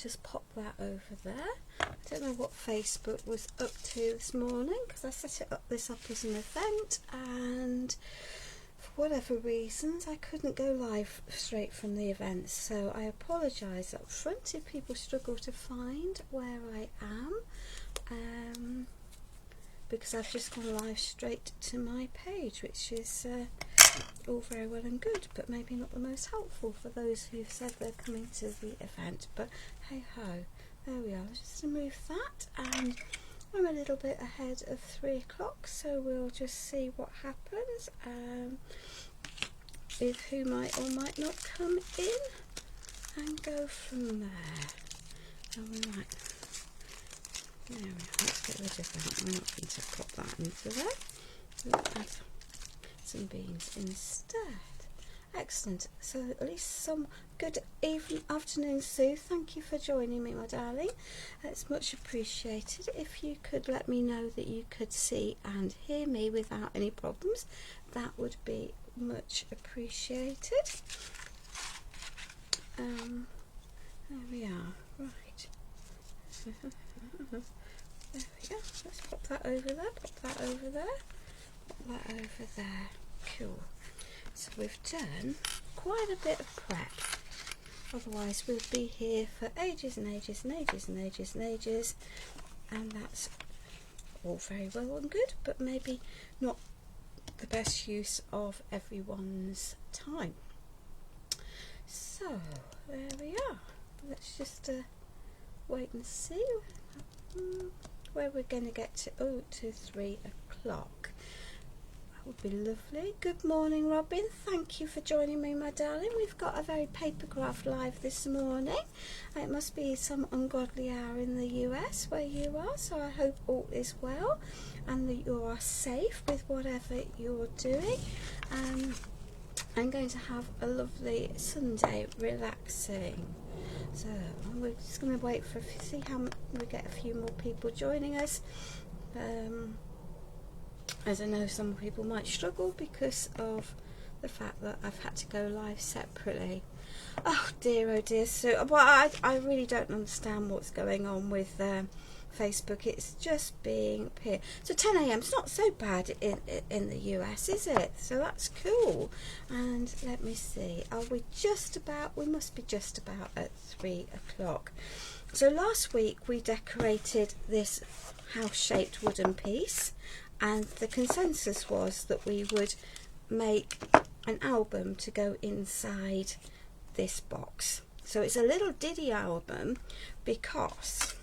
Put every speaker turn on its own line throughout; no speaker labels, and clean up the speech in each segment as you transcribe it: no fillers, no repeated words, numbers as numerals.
just pop that over there. I don't know what Facebook was up to this morning, because I set this up as an event, and for whatever reasons I couldn't go live straight from the event, so I apologise up front if people struggle to find where I am, because I've just gone live straight to my page, which is all very well and good, but maybe not the most helpful for those who've said they're coming to the event. But hey ho, there we are. Let's just remove that, and I'm a little bit ahead of 3 o'clock, so we'll just see what happens with who might or might not come in, and go from there. And we might, there we are. Let's get rid of that. I'm not going to pop that into there. We'll add some beans instead. Excellent. So at least some good afternoon, Sue. Thank you for joining me, my darling. It's much appreciated. If you could let me know that you could see and hear me without any problems, that would be much appreciated. There we are. Right. There we go. Let's pop that over there. Pop that over there. Pop that over there. Cool. So we've done quite a bit of prep, otherwise we'll be here for ages and ages and ages and ages and ages, and that's all very well and good, but maybe not the best use of everyone's time. So there we are. Let's just wait and see where we're going to get to. Oh, to 3 o'clock. Would be lovely. Good morning, Robin. Thank you for joining me, my darling. We've got a very papergraph live this morning. It must be some ungodly hour in the US where you are, so I hope all is well and that you are safe with whatever you're doing. I'm going to have a lovely Sunday, relaxing. So we're just going to wait for see how we get a few more people joining us. As I know some people might struggle because of the fact that I've had to go live separately. Oh dear, so well, I really don't understand what's going on with Facebook. It's just being here. So 10 AM, it's not so bad in the US, is it? So that's cool. And let me see, are we just about, we must be just about at 3 o'clock. So last week we decorated this house-shaped wooden piece, and the consensus was that we would make an album to go inside this box. So it's a little ditty album, because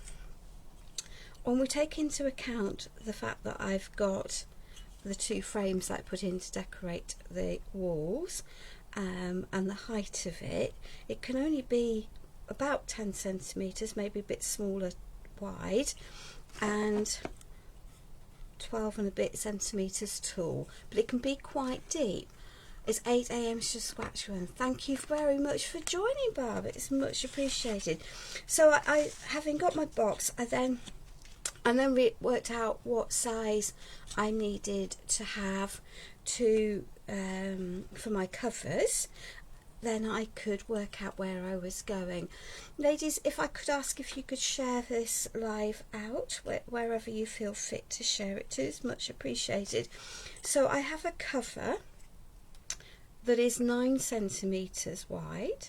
when we take into account the fact that I've got the 2 frames that I put in to decorate the walls, and the height of it, it can only be about 10 centimetres, maybe a bit smaller wide, and 12 and a bit centimetres tall, but it can be quite deep. It's 8 AM Saskatchewan. Thank you very much for joining, Barb. It's much appreciated. So I having got my box, I then worked out what size I needed to have to for my covers. Then I could work out where I was going. Ladies, if I could ask if you could share this live out wherever you feel fit to share it to, it's much appreciated. So I have a cover that is 9 centimetres wide,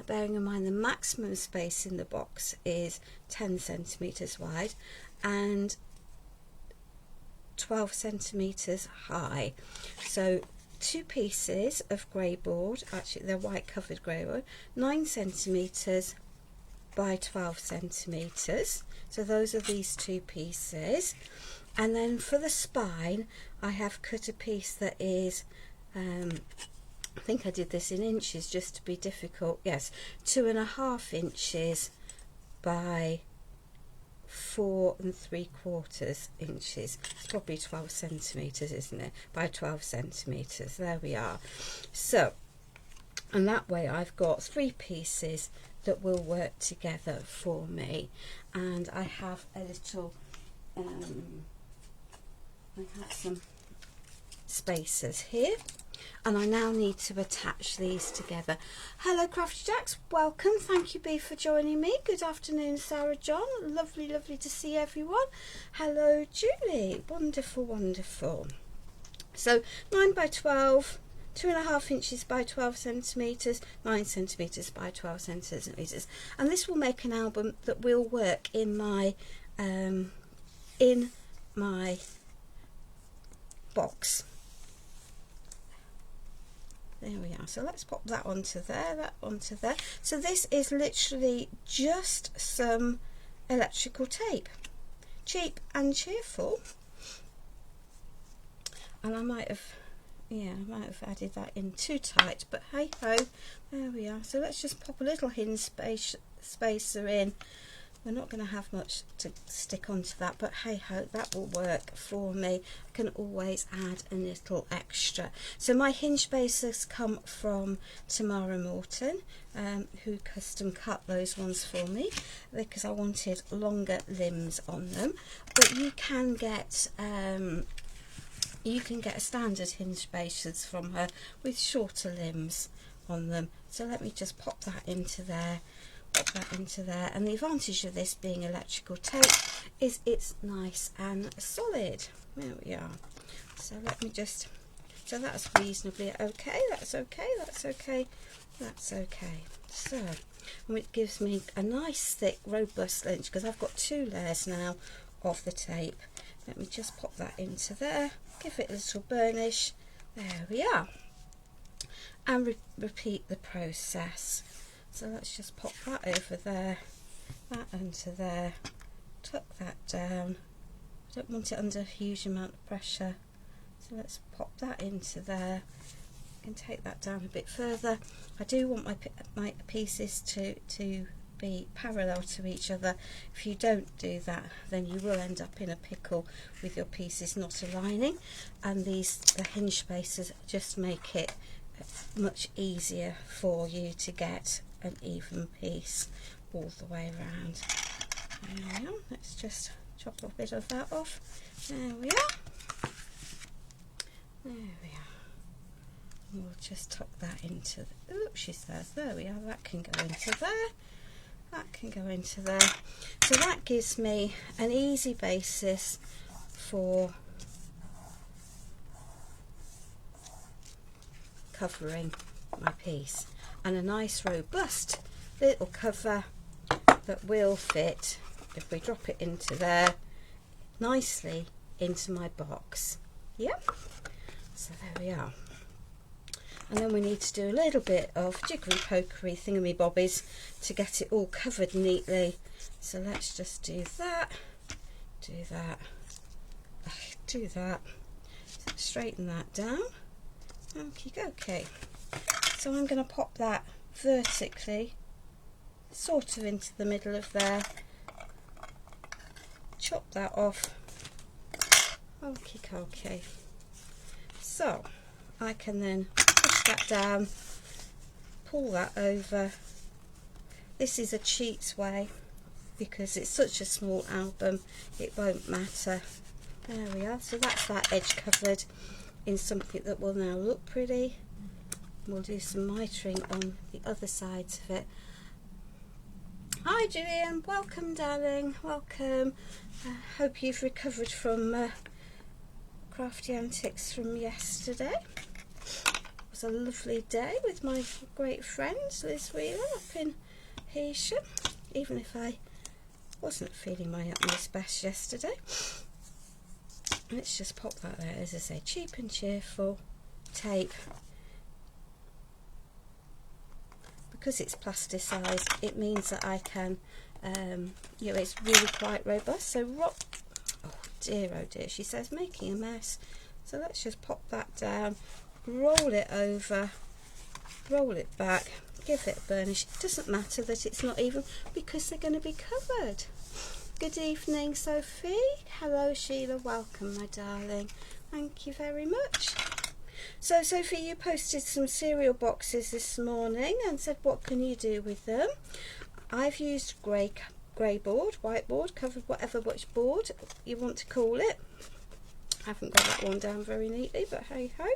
bearing in mind the maximum space in the box is 10 centimetres wide and 12 centimetres high. So 2 pieces of grey board, actually they're white covered grey board, 9 centimetres by 12 centimetres. So those are these 2 pieces. And then for the spine, I have cut a piece that is, I think I did this in inches just to be difficult. Yes, 2.5 inches by 4 3/4 inches. It's probably 12 centimetres, isn't it? By 12 centimetres. There we are. So, and that way I've got 3 pieces that will work together for me. And I have a little, I have some spacers here. And I now need to attach these together. Hello Crafty Jacks, welcome. Thank you B for joining me. Good afternoon Sarah John. Lovely, lovely to see everyone. Hello Julie. Wonderful, wonderful. So 9 by 12, 2.5 inches by 12 centimetres, 9 centimetres by 12 centimetres. And this will make an album that will work in my box. There we are. So let's pop that onto there, that onto there. So this is literally just some electrical tape. Cheap and cheerful. And I might have added that in too tight, but hey ho, there we are. So let's just pop a little hinge spacer in. We're not going to have much to stick onto that, but hey ho, that will work for me. I can always add a little extra. So my hinge spacers come from Tamara Morton, who custom cut those ones for me because I wanted longer limbs on them. But you can get a standard hinge spacers from her with shorter limbs on them. So let me just pop that into there. Pop that into there, and the advantage of this being electrical tape is it's nice and solid. There we are. So let me just, so that's reasonably okay, that's okay, that's okay, that's okay. So, and it gives me a nice thick robust length because I've got 2 layers now of the tape. Let me just pop that into there, give it a little burnish. There we are, and repeat the process. So let's just pop that over there, that onto there, tuck that down. I don't want it under a huge amount of pressure, so let's pop that into there. I can take that down a bit further. I do want my pieces to be parallel to each other. If you don't do that, then you will end up in a pickle with your pieces not aligning, and the hinge spacers just make it much easier for you to get an even piece all the way around. There we are. Let's just chop a bit of that off. There we are. There we are. And we'll just tuck that into the, oops, she says, there we are. That can go into there. That can go into there. So that gives me an easy basis for covering my piece, and a nice robust little cover that will fit, if we drop it into there, nicely into my box. Yep, so there we are. And then we need to do a little bit of jiggery pokery thingammy bobbies to get it all covered neatly. So let's just do that, do that, do that, straighten that down. Okay. So I'm going to pop that vertically, sort of into the middle of there, chop that off. Okay. So I can then push that down, pull that over. This is a cheats way because it's such a small album, it won't matter. There we are. So that's that edge covered in something that will now look pretty. We'll do some mitering on the other sides of it. Hi Julian, welcome darling, welcome. Hope you've recovered from crafty antics from yesterday. It was a lovely day with my great friends Liz Wheeler up in Heysham, even if I wasn't feeling my utmost best yesterday. Let's just pop that there, as I say, cheap and cheerful tape. Because it's plasticized, it means that I can, you know, it's really quite robust. So, oh dear, she says, making a mess. So let's just pop that down, roll it over, roll it back, give it a burnish. It doesn't matter that it's not even because they're going to be covered. Good evening, Sophie. Hello, Sheila. Welcome, my darling. Thank you very much. So, Sophie, you posted some cereal boxes this morning and said, what can you do with them? I've used grey board, whiteboard, covered, whatever which board you want to call it. I haven't got that one down very neatly, but hey ho,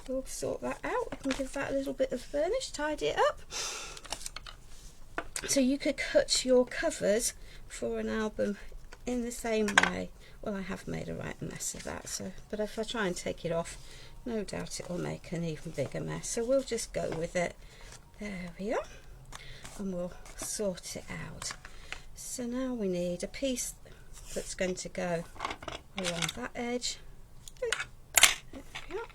we'll sort that out. I can give that a little bit of burnish, tidy it up. So you could cut your covers for an album in the same way. Well, I have made a right mess of that, so but if I try and take it off, no doubt it will make an even bigger mess. So we'll just go with it. There we are, and we'll sort it out. So now we need a piece that's going to go along that edge. There we are.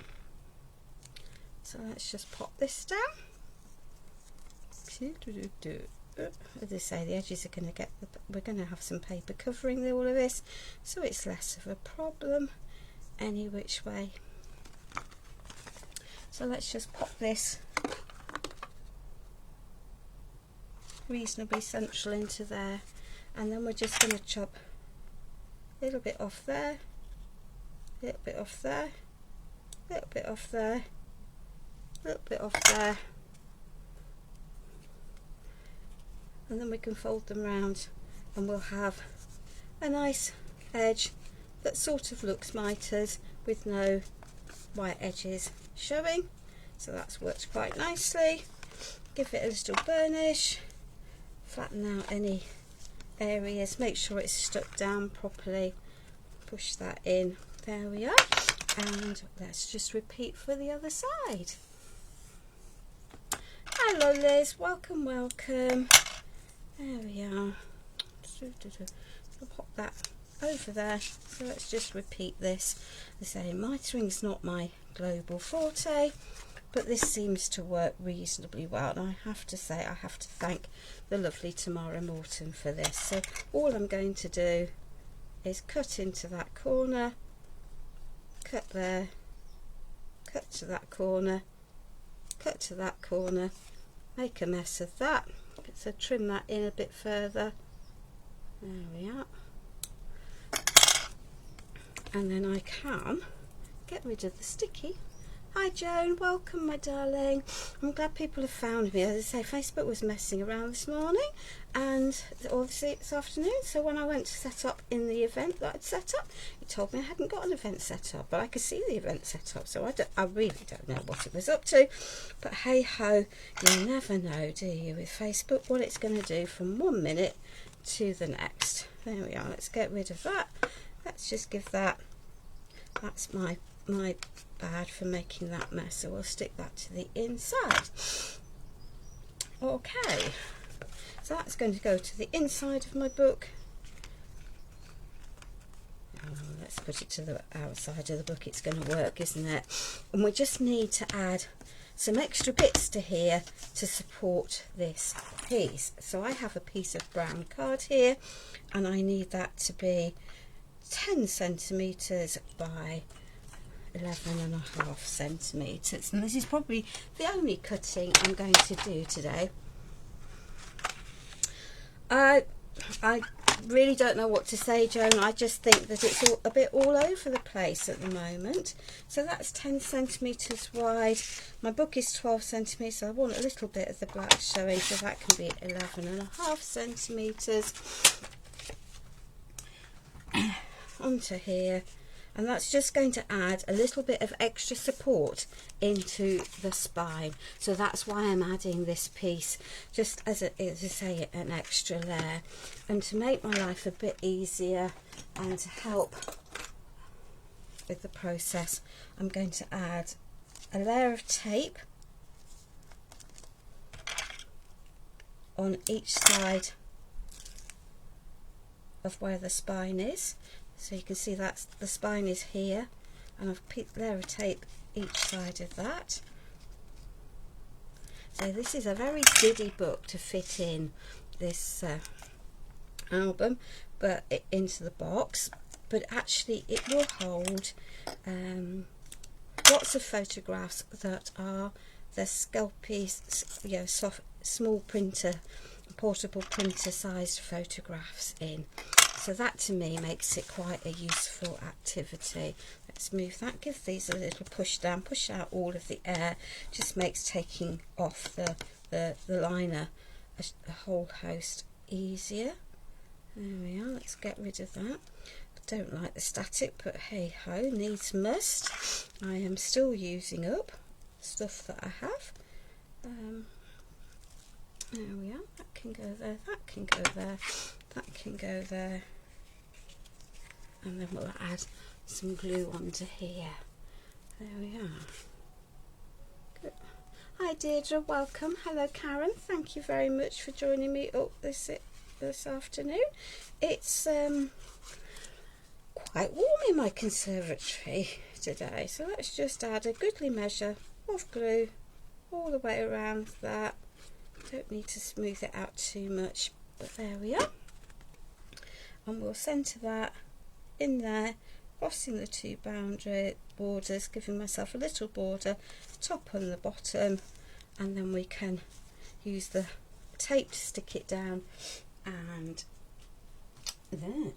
So let's just pop this down. As I say, the edges are going to get, we're going to have some paper covering all of this, so it's less of a problem any which way. So let's just pop this reasonably central into there, and then we're just going to chop a little bit off there, a little bit off there, a little bit off there, a little bit off there, and then we can fold them round and we'll have a nice edge that sort of looks mitred with no white edges showing. So that's worked quite nicely. Give it a little burnish, flatten out any areas, make sure it's stuck down properly, push that in. There we are, and let's just repeat for the other side. Hello Liz, welcome, welcome. There we are. I'll pop that over there. So let's just repeat this. As I say, mitring's not my global forte, but this seems to work reasonably well, and I have to say I have to thank the lovely Tamara Morton for this. So all I'm going to do is cut into that corner, cut there, cut to that corner, cut to that corner, make a mess of that, so trim that in a bit further. There we are, and then I can get rid of the sticky. Hi Joan, welcome my darling. I'm glad people have found me. As I say, Facebook was messing around this morning and obviously this afternoon, so when I went to set up in the event that I'd set up, it told me I hadn't got an event set up, but I could see the event set up, so I really don't know what it was up to. But hey ho, you never know, do you, with Facebook, what it's going to do from 1 minute to the next. There we are, let's get rid of that. Let's just give that, that's my bad for making that mess, so we'll stick that to the inside. Okay, so that's going to go to the inside of my book. Let's put it to the outside of the book, it's going to work, isn't it? And we just need to add some extra bits to here to support this piece. So I have a piece of brown card here, and I need that to be 10 centimetres by 11.5 centimetres, and this is probably the only cutting I'm going to do today. I really don't know what to say, Joan. I just think that it's a bit all over the place at the moment. So that's 10 centimetres wide. My book is 12 centimetres, so I want a little bit of the black showing, so that can be 11.5 centimetres onto here. And that's just going to add a little bit of extra support into the spine. So that's why I'm adding this piece, just as I say, an extra layer. And to make my life a bit easier and to help with the process, I'm going to add a layer of tape on each side of where the spine is. So you can see that's the spine is here, and I've put a layer of tape each side of that. So this is a very giddy book to fit in this album, but into the box. But actually, it will hold lots of photographs that are the Sculpey, you know, soft, small printer, portable printer sized photographs in. So that to me makes it quite a useful activity. Let's move that, give these a little push down, push out all of the air, just makes taking off the liner a whole host easier. There we are, let's get rid of that. Don't like the static, but hey ho, needs must. I am still using up stuff that I have. There we are. That can go there, that can go there, that can go there. And then we'll add some glue onto here. There we are. Good. Hi Deirdre, welcome. Hello Karen, thank you very much for joining me up this afternoon. It's quite warm in my conservatory today, so let's just add a goodly measure of glue all the way around that. Don't need to smooth it out too much, but there we are. And we'll centre that in there, crossing the two boundary borders, giving myself a little border, top and the bottom, and then we can use the tape to stick it down. And there.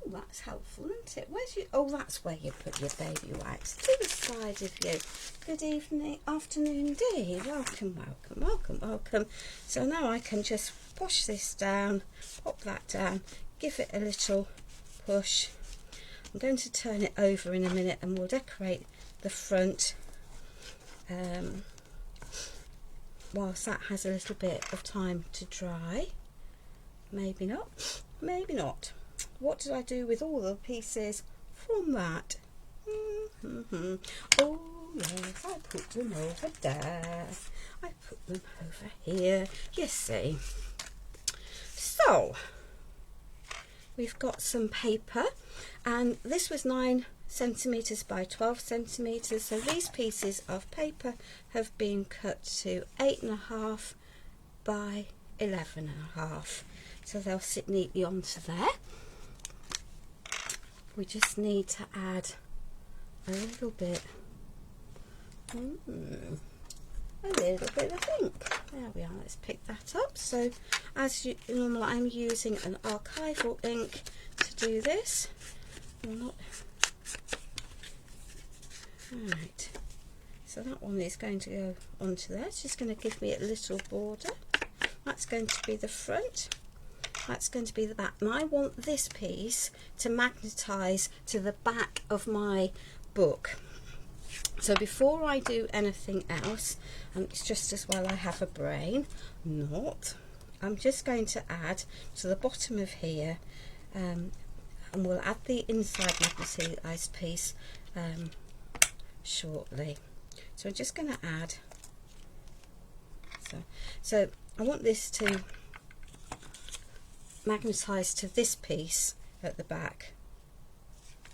Oh, that's helpful, isn't it? Where's you? Oh, that's where you put your baby wipes. To the side of you. Good evening, afternoon, Dee. Welcome, welcome, welcome, welcome. So now I can just push this down, pop that down, give it a little push. I'm going to turn it over in a minute and we'll decorate the front whilst that has a little bit of time to dry. Maybe not, maybe not. What did I do with all the pieces from that? Oh yes, I put them over there. I put them over here. You see. So we've got some paper, and this was 9 centimeters by 12 centimeters. So these pieces of paper have been cut to 8.5 by 11.5. So they'll sit neatly onto there. We just need to add a little bit, a little bit of ink. There we are, let's pick that up. So as normal, I'm using an archival ink to do this. Right, so that one is going to go onto there. It's just going to give me a little border. That's going to be the front. That's going to be the back, and I want this piece to magnetise to the back of my book. So before I do anything else, and it's just as well I have a brain, I'm just going to add to the bottom of here, and we'll add the inside magnetised piece shortly. So I'm just going to add, so I want this to magnetise to this piece at the back,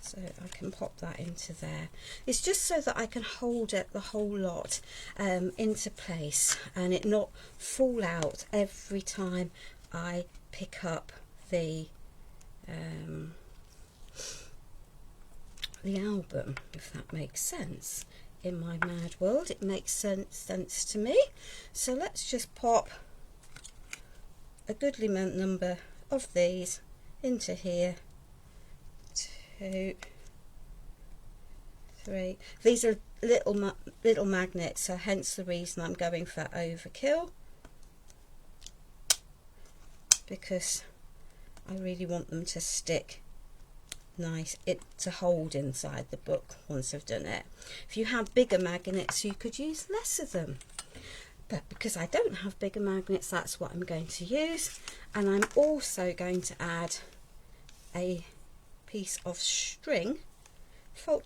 so I can pop that into there. It's just so that I can hold it, the whole lot, into place and it not fall out every time I pick up the album, if that makes sense. In my mad world it makes sense to me. So let's just pop a goodly number of these into here. 2, 3. These are little magnets, so hence the reason I'm going for overkill, because I really want them to stick nice, to hold inside the book once I've done it. If you had bigger magnets you could use less of them, but because I don't have bigger magnets, that's what I'm going to use. And I'm also going to add a piece of string,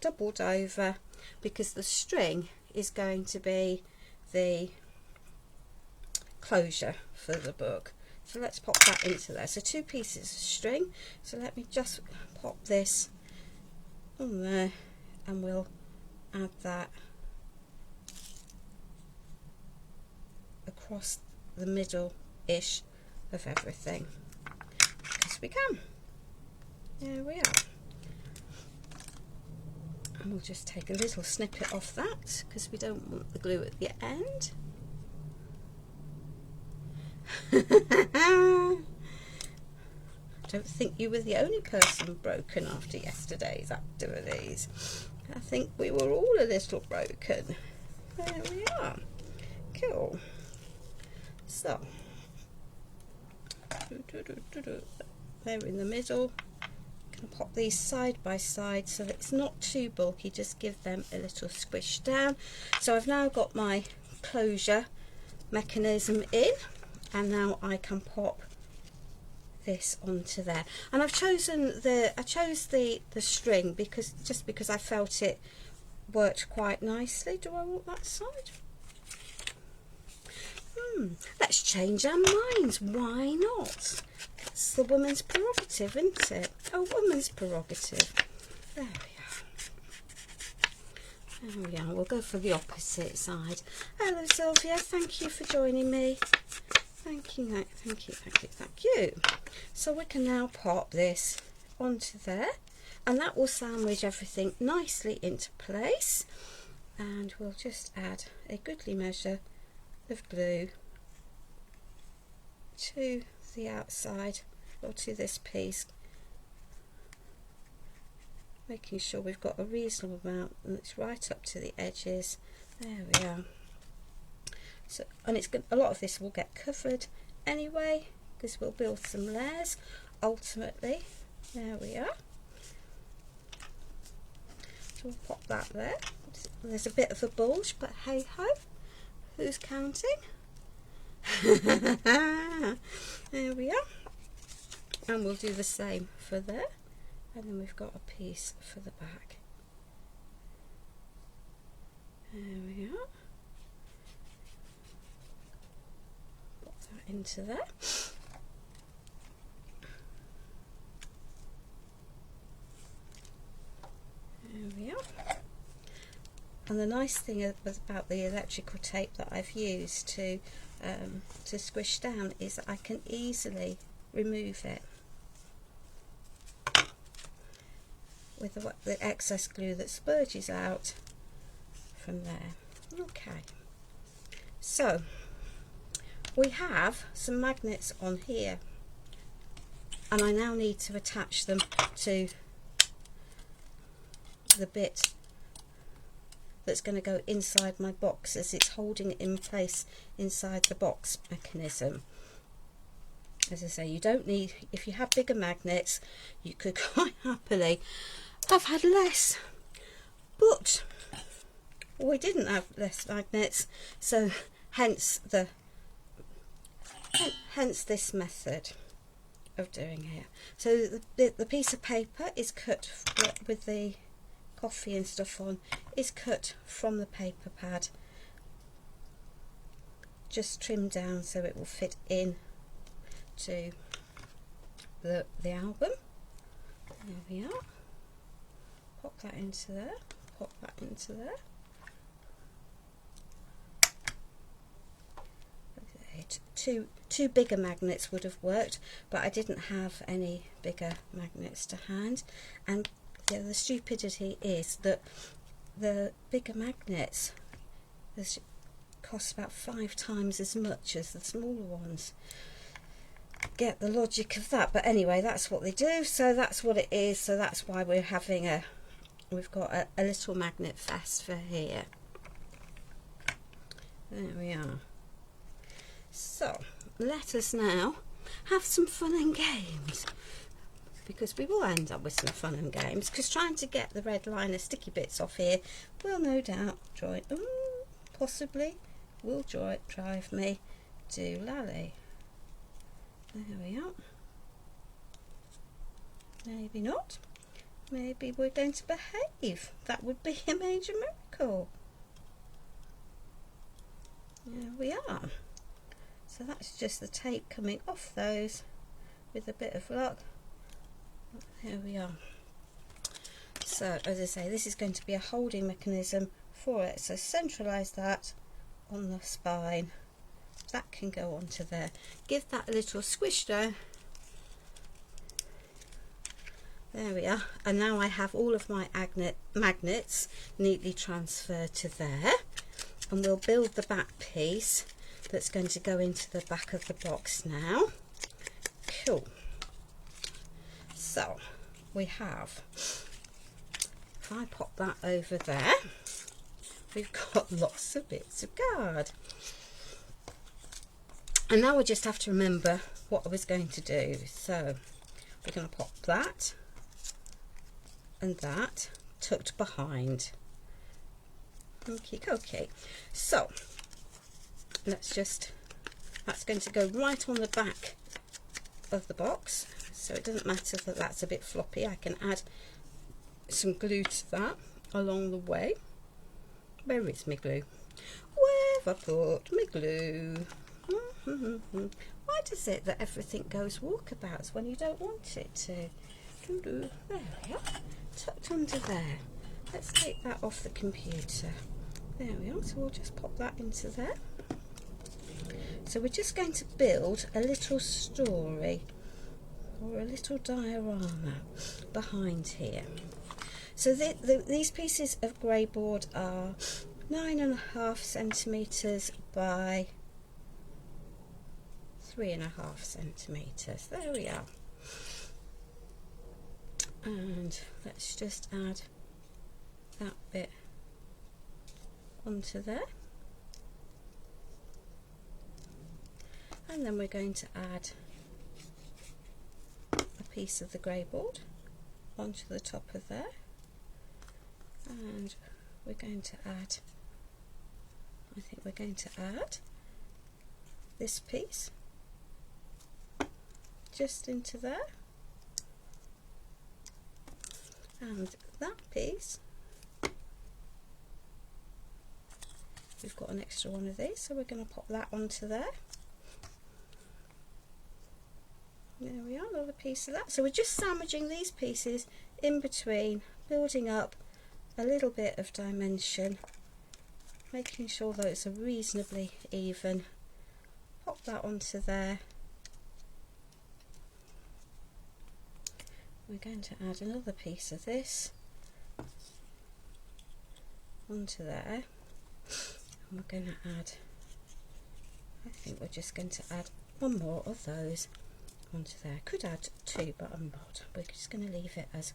doubled over, because the string is going to be the closure for the book. So let's pop that into there. So 2 pieces of string. So let me just pop this on there and we'll add that across the middle-ish of everything, because we can. There we are. And we'll just take a little snippet off that, because we don't want the glue at the end. Don't think you were the only person broken after yesterday's activities. I think we were all a little broken. There we are. Cool. So they're in the middle. going to pop these side by side so that it's not too bulky, just give them a little squish down. So I've now got my closure mechanism in, and now I can pop this onto there. And I've chosen the string because I felt it worked quite nicely. Do I want that side? Let's change our minds. Why not? It's the woman's prerogative, isn't it? A woman's prerogative. There we are. There we are. We'll go for the opposite side. Hello, Sylvia. Thank you for joining me. Thank you, thank you, thank you, thank you. So we can now pop this onto there, and that will sandwich everything nicely into place. And we'll just add a goodly measure of glue to the outside, or to this piece, making sure we've got a reasonable amount and it's right up to the edges. There we are. So, and it's good, a lot of this will get covered anyway because we'll build some layers ultimately. There we are. So we'll pop that there. There's a bit of a bulge, but hey ho, who's counting? There we are. And we'll do the same for there, and then we've got a piece for the back. There we are. Put that into there. There we are. And the nice thing about the electrical tape that I've used to squish down is that I can easily remove it with the excess glue that spurges out from there. Okay, so we have some magnets on here, and I now need to attach them to the bit that's going to go inside my box, as it's holding it in place inside the box mechanism. As I say, you don't need, if you have bigger magnets, you could quite happily have had less, but we didn't have less magnets, so hence this method of doing here. So the piece of paper is cut with the coffee and stuff on, is cut from the paper pad, just trimmed down so it will fit in to the album. There we are. Pop that into there, pop that into there. Okay, two bigger magnets would have worked, but I didn't have any bigger magnets to hand. And the stupidity is that the bigger magnets cost about 5 times as much as the smaller ones. Get the logic of that, but anyway, that's what they do, so that's what it is. So that's why we're having we've got a little magnet fest for here. There we are. So let us now have some fun and games, because we will end up with some fun and games, because trying to get the red liner sticky bits off here will no doubt possibly will drive me to lally. There we are. Maybe not. Maybe we're going to behave. That would be a major miracle. There we are. So that's just the tape coming off those with a bit of luck. There we are. So as I say, this is going to be a holding mechanism for it. So centralise that on the spine. That can go onto there. Give that a little squish down. There we are. And now I have all of my magnets neatly transferred to there. And we'll build the back piece that's going to go into the back of the box now. Cool. So we have, if I pop that over there, we've got lots of bits of card. And now we just have to remember what I was going to do. So we're going to pop that and that tucked behind. Okay, so that's going to go right on the back of the box, so it doesn't matter that that's a bit floppy. I can add some glue to that along the way. Where is my glue? Where have I put my glue? Why does it that everything goes walkabouts when you don't want it to? There we are, tucked under there. Let's take that off the computer. There we are, so we'll just pop that into there. So we're just going to build a little story or a little diorama behind here. So these pieces of grey board are 9.5 centimetres by 3.5 centimetres. There we are. And let's just add that bit onto there. And then we're going to add a piece of the grey board onto the top of there. And we're going to add, I think we're going to add this piece just into there, and that piece, we've got an extra one of these, so we're going to pop that onto there. There we are, another piece of that. So we're just sandwiching these pieces in between, building up a little bit of dimension, making sure that it's reasonably even. Pop that onto there. We're going to add another piece of this onto there, and we're going to add, I think we're just going to add one more of those onto there. Could add two, but I'm not. We're just going to leave it as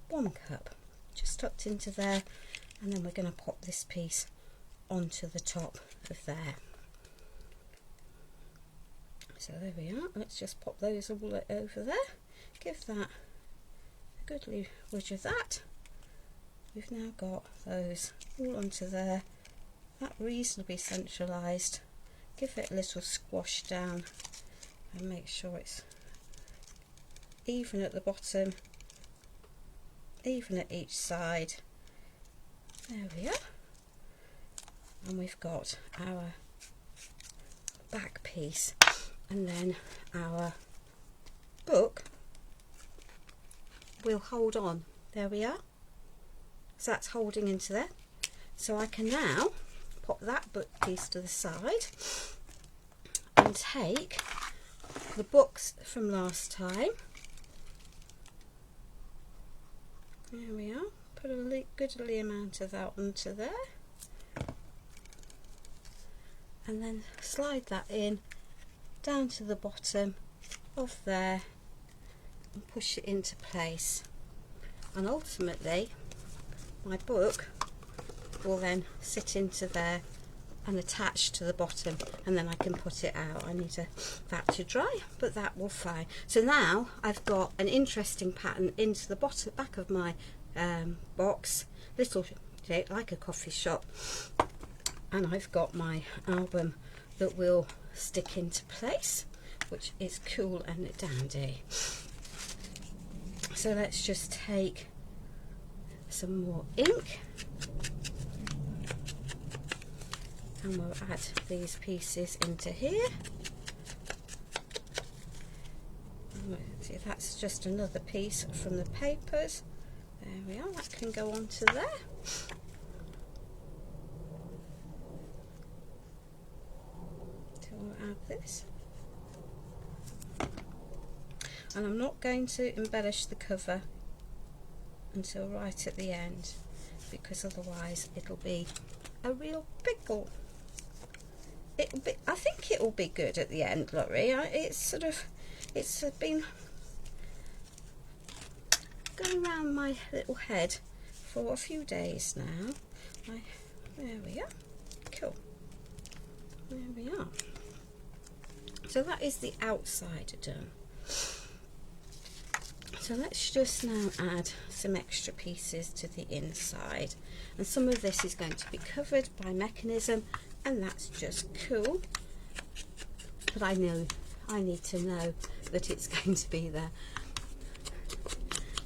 one cup, just tucked into there, and then we're going to pop this piece onto the top of there. So there we are. Let's just pop those all over there. Give that a good wedge of that. We've now got those all onto there. That reasonably centralised. Give it a little squash down and make sure it's even at the bottom, even at each side. There we are. And we've got our back piece, and then our book will hold on. There we are. So that's holding into there. So I can now pop that book piece to the side and take the books from last time. There we are. Put a goodly amount of that onto there, and then slide that in down to the bottom of there and push it into place. And ultimately my book will then sit into there and attach to the bottom, and then I can put it out. I need that to dry, but that will fine. So now I've got an interesting pattern into the back of my box, little shape like a coffee shop, and I've got my album that will stick into place, which is cool and dandy. So let's just take some more ink and we'll add these pieces into here. See, that's just another piece from the papers. There we are, that can go onto there. So we'll add this. And I'm not going to embellish the cover until right at the end, because otherwise it'll be a real pickle. I think it will be good at the end, Laurie. It's been going around my little head for a few days now. There we are. Cool. There we are. So that is the outside done. So let's just now add some extra pieces to the inside, and some of this is going to be covered by mechanism, and that's just cool, but I need to know that it's going to be there.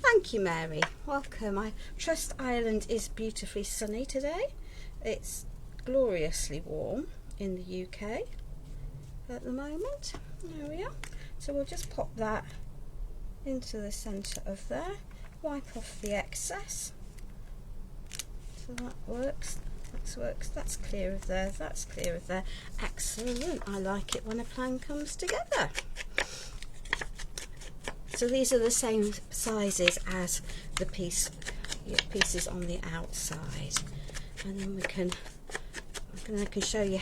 Thank you, Mary. Welcome. I trust Ireland is beautifully sunny today. It's gloriously warm in the UK at the moment. There we are. So we'll just pop that into the centre of there, wipe off the excess. So that works. That's clear of there. That's clear of there. Excellent. I like it when a plan comes together. So these are the same sizes as the pieces on the outside, and then I can show you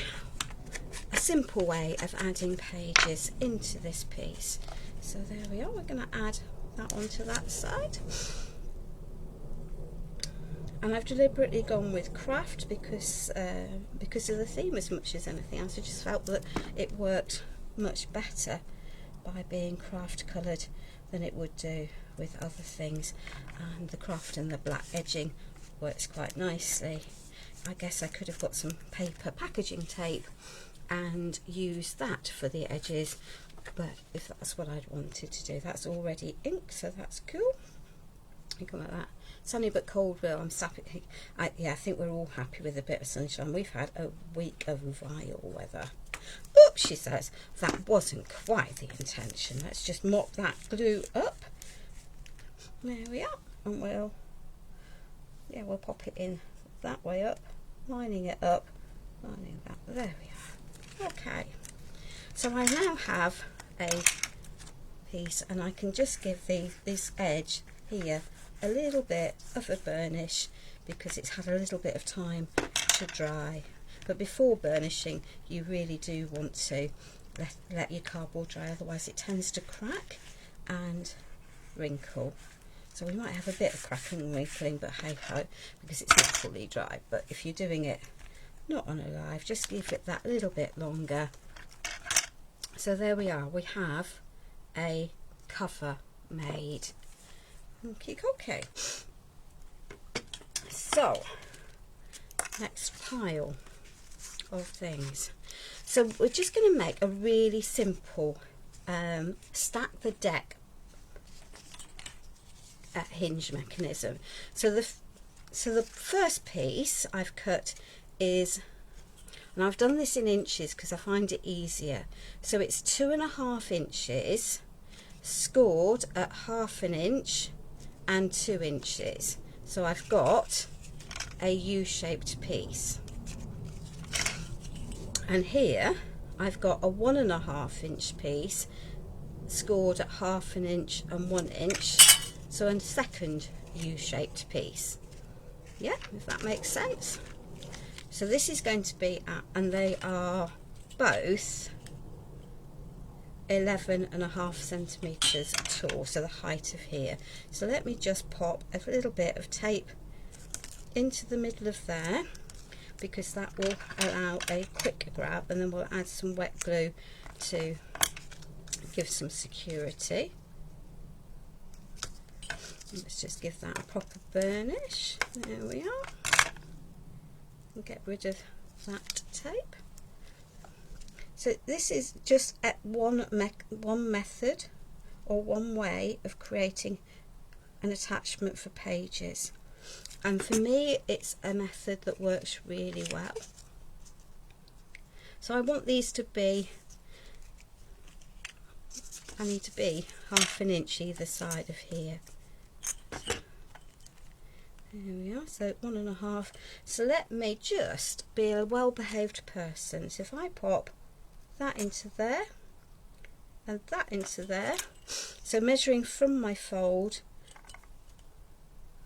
a simple way of adding pages into this piece. So there we are. We're going to add that onto that side, and I've deliberately gone with craft because of the theme as much as anything else. I just felt that it worked much better by being craft coloured than it would do with other things, and the craft and the black edging works quite nicely. I guess I could have got some paper packaging tape and use that for the edges, but if that's what I'd wanted to do, that's already ink, so that's cool. You come like that. Sunny but cold, Will. I think we're all happy with a bit of sunshine. We've had a week of vile weather. Oops, she says, that wasn't quite the intention. Let's just mop that glue up. There we are, and we'll pop it in that way up, lining it up, lining that. There we are. Okay, so I now have a piece, and I can just give this edge here a little bit of a burnish because it's had a little bit of time to dry. But before burnishing, you really do want to let your cardboard dry, otherwise it tends to crack and wrinkle. So we might have a bit of cracking and wrinkling, but hey ho, because it's not fully dry. But if you're doing it not on a live, just give it that little bit longer. So there we are, we have a cover made. Okay. So next pile of things. So we're just going to make a really simple stack the deck hinge mechanism. So the first piece I've cut is, and I've done this in inches because I find it easier, so it's 2.5 inches scored at 1/2 inch and 2 inches. So I've got a U-shaped piece, and here I've got a 1.5 inch piece scored at 1/2 inch and 1 inch, so a second U-shaped piece. Yeah, if that makes sense. So this is going to be and they are both 11.5 centimeters tall, so the height of here. So let me just pop a little bit of tape into the middle of there, because that will allow a quick grab, and then we'll add some wet glue to give some security. Let's just give that a proper burnish. There we are. And get rid of that tape. So this is just one method or one way of creating an attachment for pages, and for me it's a method that works really well. So I want these to be, I need to be 1/2 inch either side of here. There we are, so 1.5. So let me just be a well-behaved person. So if I pop that into there and that into there, so measuring from my fold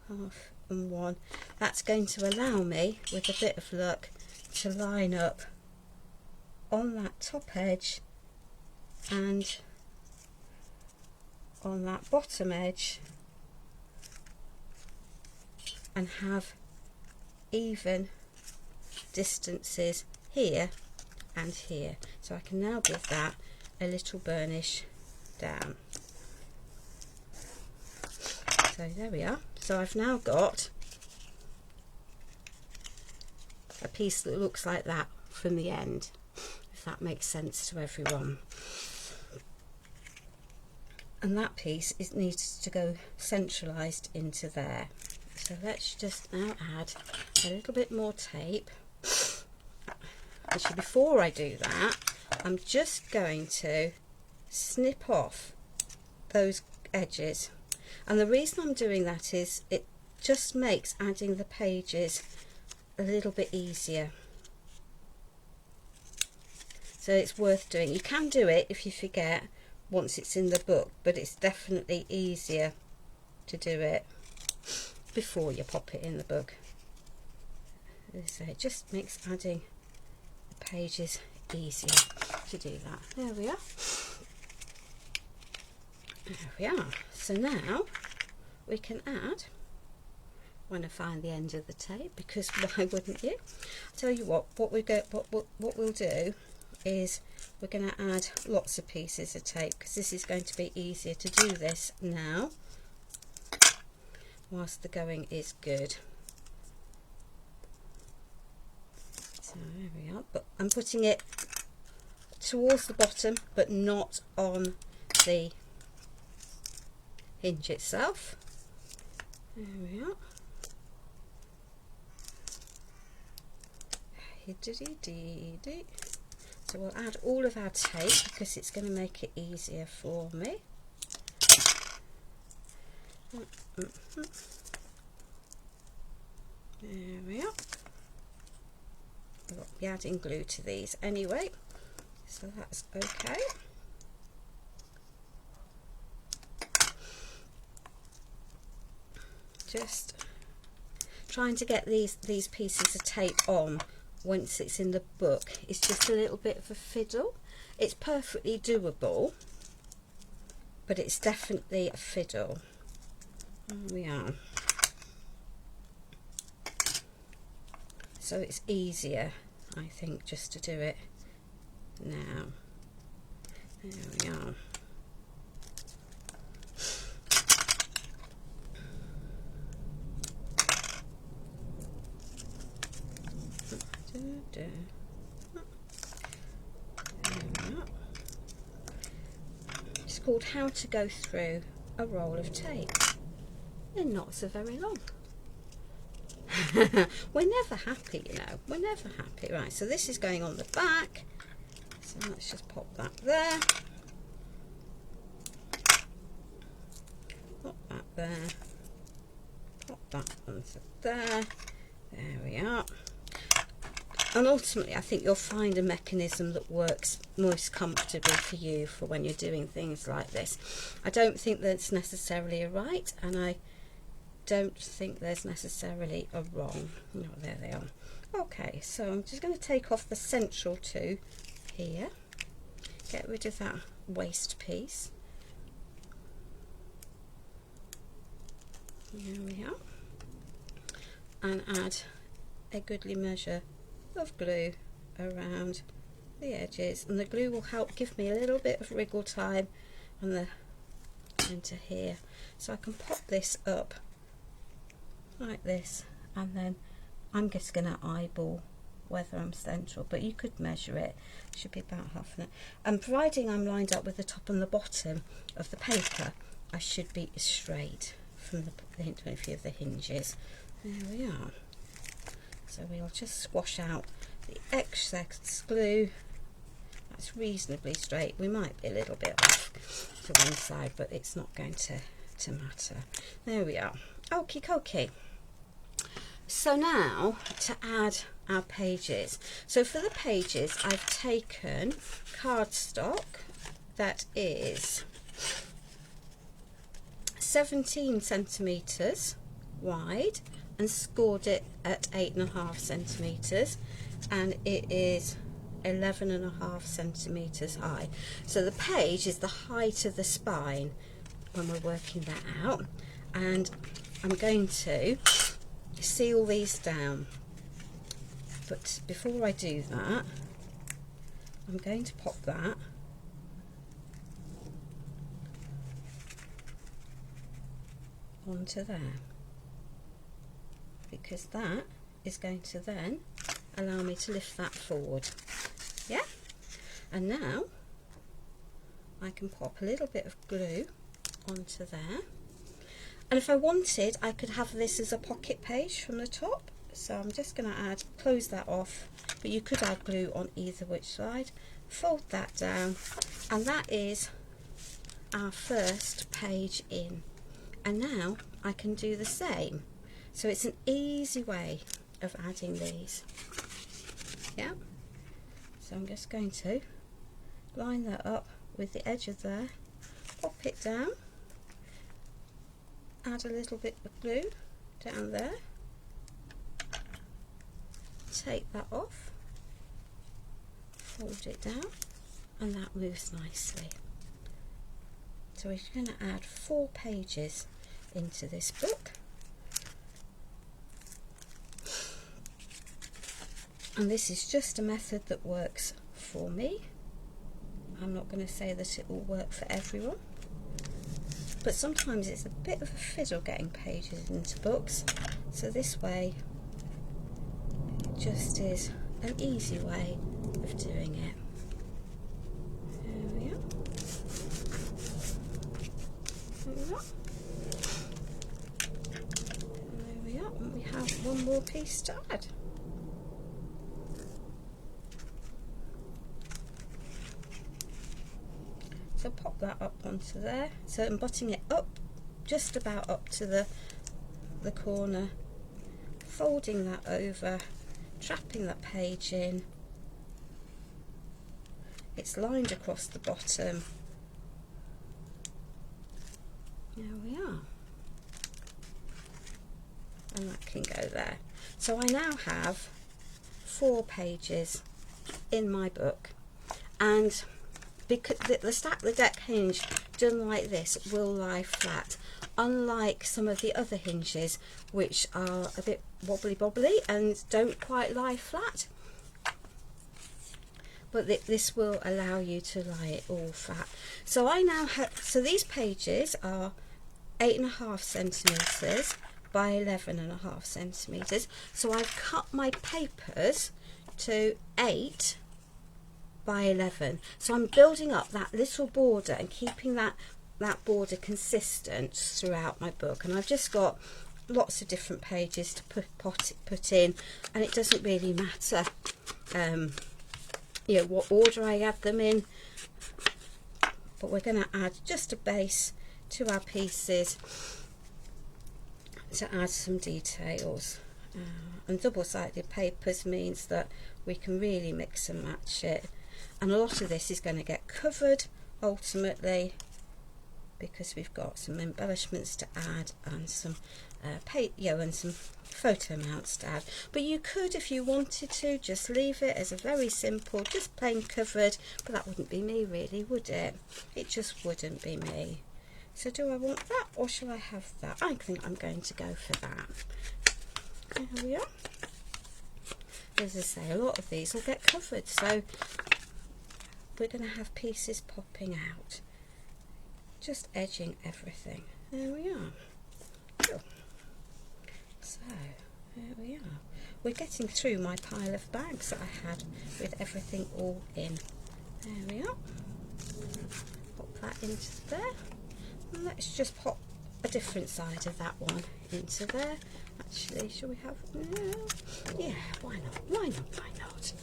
1/2 and 1, that's going to allow me, with a bit of luck, to line up on that top edge and on that bottom edge, and have even distances here and here. So I can now give that a little burnish down. So there we are. So I've now got a piece that looks like that from the end, if that makes sense to everyone. And that piece needs to go centralised into there. So let's just now add a little bit more tape. Actually, before I do that, I'm just going to snip off those edges. And the reason I'm doing that is it just makes adding the pages a little bit easier. So it's worth doing. You can do it if you forget once it's in the book, but it's definitely easier to do it before you pop it in the book. So it just makes adding the pages easier to do that. There we are. There we are. So now we can add, when I find the end of the tape, because why wouldn't you? I'll tell you what we'll do is we're going to add lots of pieces of tape, because this is going to be easier to do this now whilst the going is good. So there we are, but I'm putting it towards the bottom but not on the hinge itself. There we are. So we'll add all of our tape because it's going to make it easier for me. There we are. I'll be adding glue to these anyway, so that's okay. Just trying to get these pieces of tape on once it's in the book is just a little bit of a fiddle. It's perfectly doable, but it's definitely a fiddle. There we are. So it's easier, I think, just to do it now. There we are. It's called How to Go Through a Roll of Tape. They're not so very long. We're never happy, you know. We're never happy. Right, so this is going on the back. So let's just pop that there. Pop that there. Pop that onto there. There we are. And ultimately, I think you'll find a mechanism that works most comfortably for you for when you're doing things like this. I don't think there's necessarily a right, and I don't think there's necessarily a wrong. No, there they are. Okay, so I'm just going to take off the central two here. Get rid of that waste piece. There we are. And add a goodly measure of glue around the edges, and the glue will help give me a little bit of wriggle time on the into here, so I can pop this up like this, and then I'm just going to eyeball whether I'm central, but you could measure it. It should be about half an hour, and providing I'm lined up with the top and the bottom of the paper, I should be straight from the few of the hinges. There we are. So we'll just squash out the excess glue. That's reasonably straight. We might be a little bit off to one side, but it's not going to matter. There we are. Okie dokie. So now to add our pages. So for the pages, I've taken cardstock that is 17 centimetres wide and scored it at 8.5 centimetres, and it is 11.5 centimetres high. So the page is the height of the spine when we're working that out, and I'm going to seal these down, but before I do that, I'm going to pop that onto there, because that is going to then allow me to lift that forward. Yeah, and now I can pop a little bit of glue onto there, and if I wanted I could have this as a pocket page from the top, so I'm just going to close that off, but you could add glue on either which side. Fold that down, and that is our first page in, and now I can do the same. So it's an easy way of adding these. Yeah, so I'm just going to line that up with the edge of there, pop it down, add a little bit of glue down there, take that off, fold it down, and that moves nicely. So we're going to add 4 pages into this book, and this is just a method that works for me. I'm not going to say that it will work for everyone, but sometimes it's a bit of a fiddle getting pages into books, so this way it just is an easy way of doing it. There we are. There we are. There we are, and we have one more piece to add. So pop that up onto there. So I'm butting it up, just about up to the corner, folding that over, trapping that page in. It's lined across the bottom. There we are. And that can go there. So I now have 4 pages in my book, and because the deck hinge done like this will lie flat, unlike some of the other hinges which are a bit wobbly bobbly and don't quite lie flat, but this will allow you to lie it all flat. So I now have, so these pages are 8.5 centimetres by 11.5 centimetres, so I've cut my papers to 8 by 11, so I'm building up that little border and keeping that border consistent throughout my book. And I've just got lots of different pages to put in, and it doesn't really matter you know, what order I add them in, but we're going to add just a base to our pieces to add some details. And double-sided papers means that we can really mix and match it, and a lot of this is going to get covered ultimately because we've got some embellishments to add and some and some photo mounts to add. But you could, if you wanted to, just leave it as a very simple, just plain covered, but that wouldn't be me really, would it? It just wouldn't be me. So do I want that, or shall I have that? I think I'm going to go for that. There we are. As I say, a lot of these will get covered, so we're going to have pieces popping out, just edging everything. There we are. Cool. So there we are. We're getting through my pile of bags that I had with everything all in. There we are. Pop that into there. And let's just pop a different side of that one into there. Actually, shall we have? No. Yeah, why not? Why not? Why not?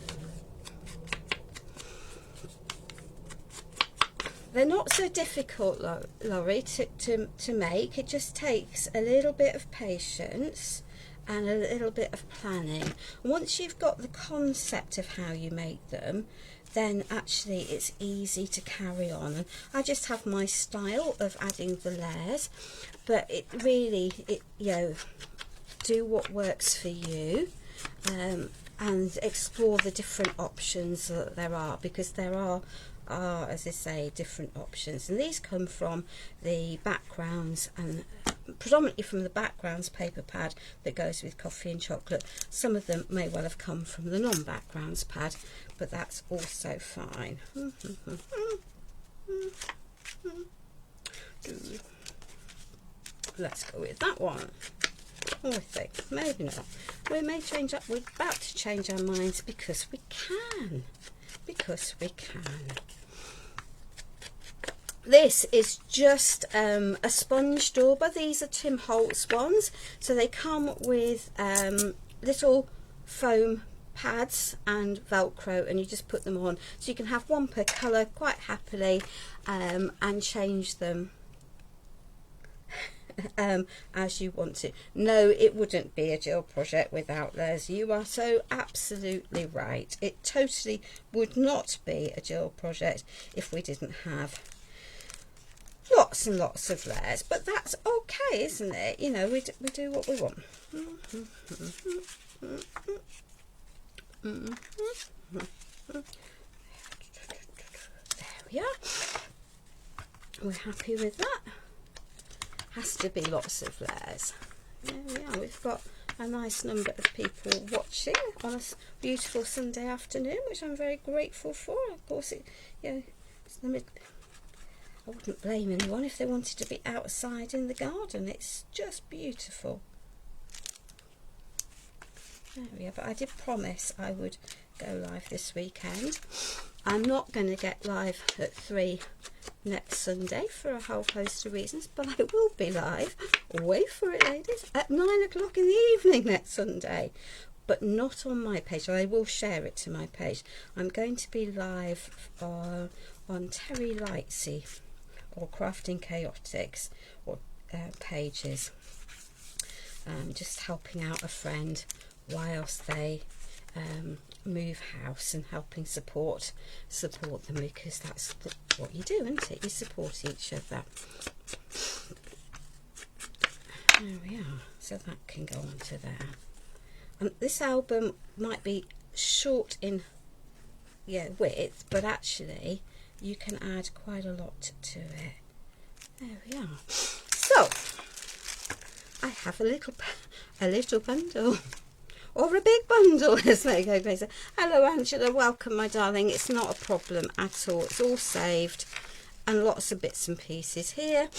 They're not so difficult, Laurie, to make. It just takes a little bit of patience and a little bit of planning. Once you've got the concept of how you make them, then actually it's easy to carry on. And I just have my style of adding the layers, but it really, you know, do what works for you, and explore the different options that there are, because there are, as I say, different options, and these come from the backgrounds, and predominantly from the backgrounds paper pad that goes with Coffee and Chocolate. Some of them may well have come from the non-backgrounds pad, but that's also fine. let's go with that one. Oh, I think maybe not. We may change up. We're about to change our minds because we can. Because we can. This is just a sponge dauber. These are Tim Holtz ones. So they come with little foam pads and Velcro, and you just put them on. So you can have one per colour quite happily, and change them as you want to. No, it wouldn't be a Jill project without theirs. You are so absolutely right. It totally would not be a Jill project if we didn't have lots and lots of layers. But that's okay, isn't it? You know, we do what we want. There we are. We're happy with that. Has to be lots of layers. There we are. We've got a nice number of people watching on a beautiful Sunday afternoon, which I'm very grateful for. Of course, I wouldn't blame anyone if they wanted to be outside in the garden. It's just beautiful. There we are. But I did promise I would go live this weekend. I'm not going to get live at 3 next Sunday for a whole host of reasons, but I will be live, wait for it ladies, at 9 o'clock in the evening next Sunday, but not on my page. I will share it to my page. I'm going to be live on Terry Lightsey or Crafting Chaotix or pages, just helping out a friend whilst they move house and helping support them, because that's what you do, isn't it? You support each other. There we are. So that can go on to there. This album might be short in width, but actually you can add quite a lot to it. There we are. So I have a little bundle. Or a big bundle, as they go crazy. Hello Angela, welcome my darling. It's not a problem at all. It's all saved, and lots of bits and pieces here,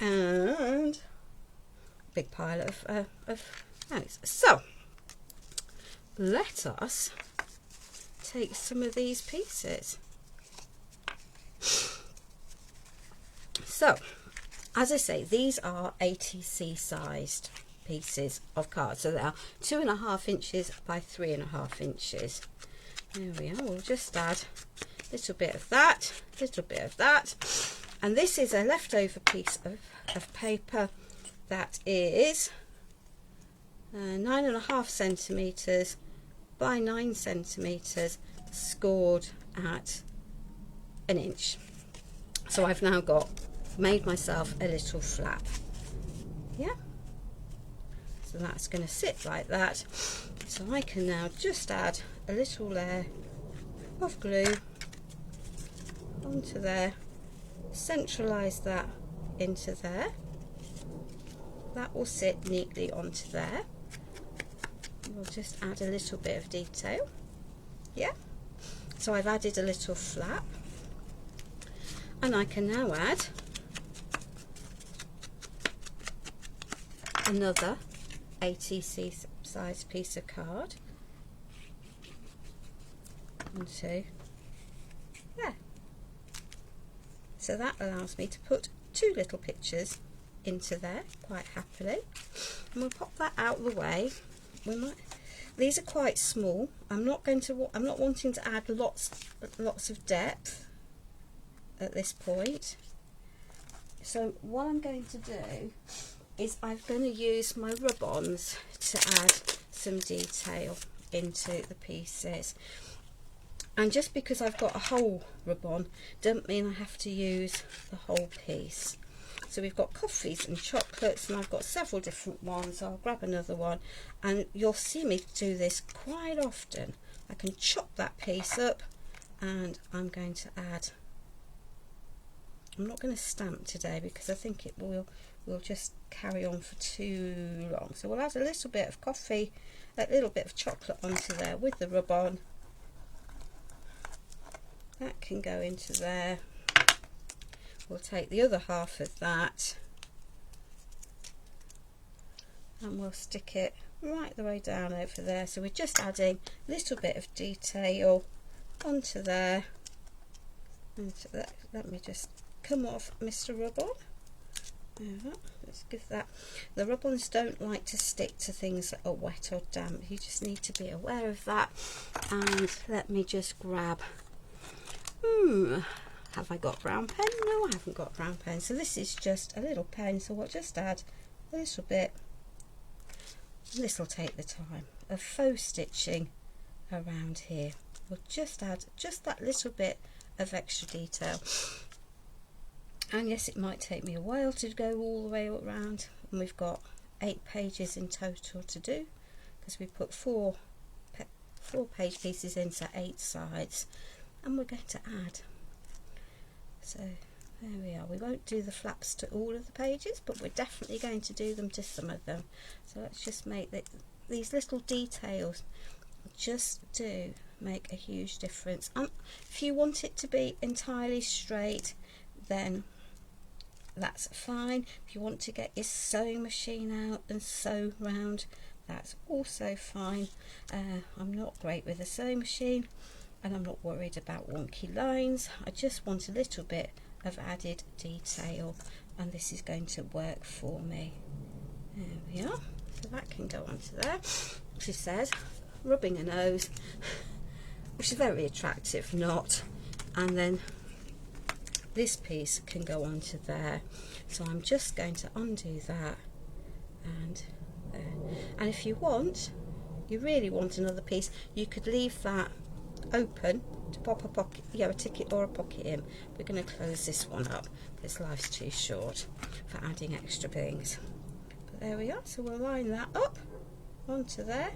and a big pile of notes. So let us take some of these pieces. So as I say, these are ATC sized pieces of card, so they are 2.5 inches by 3.5 inches. There we are. We'll just add a little bit of that, and this is a leftover piece of paper that is 9.5 centimeters by 9 centimeters, scored at 1 inch. So I've now made myself a little flap. Yeah. So that's going to sit like that. So I can now just add a little layer of glue onto there, centralise that into there. That will sit neatly onto there. We'll just add a little bit of detail. Yeah. So I've added a little flap, and I can now add another ATC size piece of card onto there. So that allows me to put 2 little pictures into there quite happily, and we'll pop that out of the way. These are quite small. I'm not wanting to add lots of depth at this point. So what I'm going to do is I'm going to use my rub-ons to add some detail into the pieces. And just because I've got a whole rub-on doesn't mean I have to use the whole piece. So we've got coffees and chocolates, and I've got several different ones. I'll grab another one, and you'll see me do this quite often. I can chop that piece up, and I'm going to add, I'm not going to stamp today because I think it will just carry on for too long. So we'll add a little bit of coffee, a little bit of chocolate onto there with the rub-on. That can go into there. We'll take the other half of that and we'll stick it right the way down over there. So we're just adding a little bit of detail onto there. And so let me just come off Mr. Rub-On. Let's give that. The rub-ons don't like to stick to things that are wet or damp. You just need to be aware of that. And let me just grab, have I got brown pen? No, I haven't got brown pen. So this is just a little pen, so we'll just add a little bit. This will take the time of faux stitching around here. We'll just add just that little bit of extra detail. And yes, it might take me a while to go all the way around, and we've got 8 pages in total to do, because we put four page pieces in, so 8 sides, and we're going to add. So there we are. We won't do the flaps to all of the pages, but we're definitely going to do them to some of them. So let's just make these little details just do make a huge difference. If you want it to be entirely straight, then that's fine. If you want to get your sewing machine out and sew round, that's also fine. I'm not great with a sewing machine, and I'm not worried about wonky lines. I just want a little bit of added detail, and this is going to work for me. There we are. So that can go onto there. She says, rubbing a nose, which is a very attractive knot, and then this piece can go onto there. So I'm just going to undo that and there. And if you really want another piece, you could leave that open to pop a pocket, a ticket or a pocket in. We're going to close this one up because life's too short for adding extra things. But there we are. So we'll line that up onto there,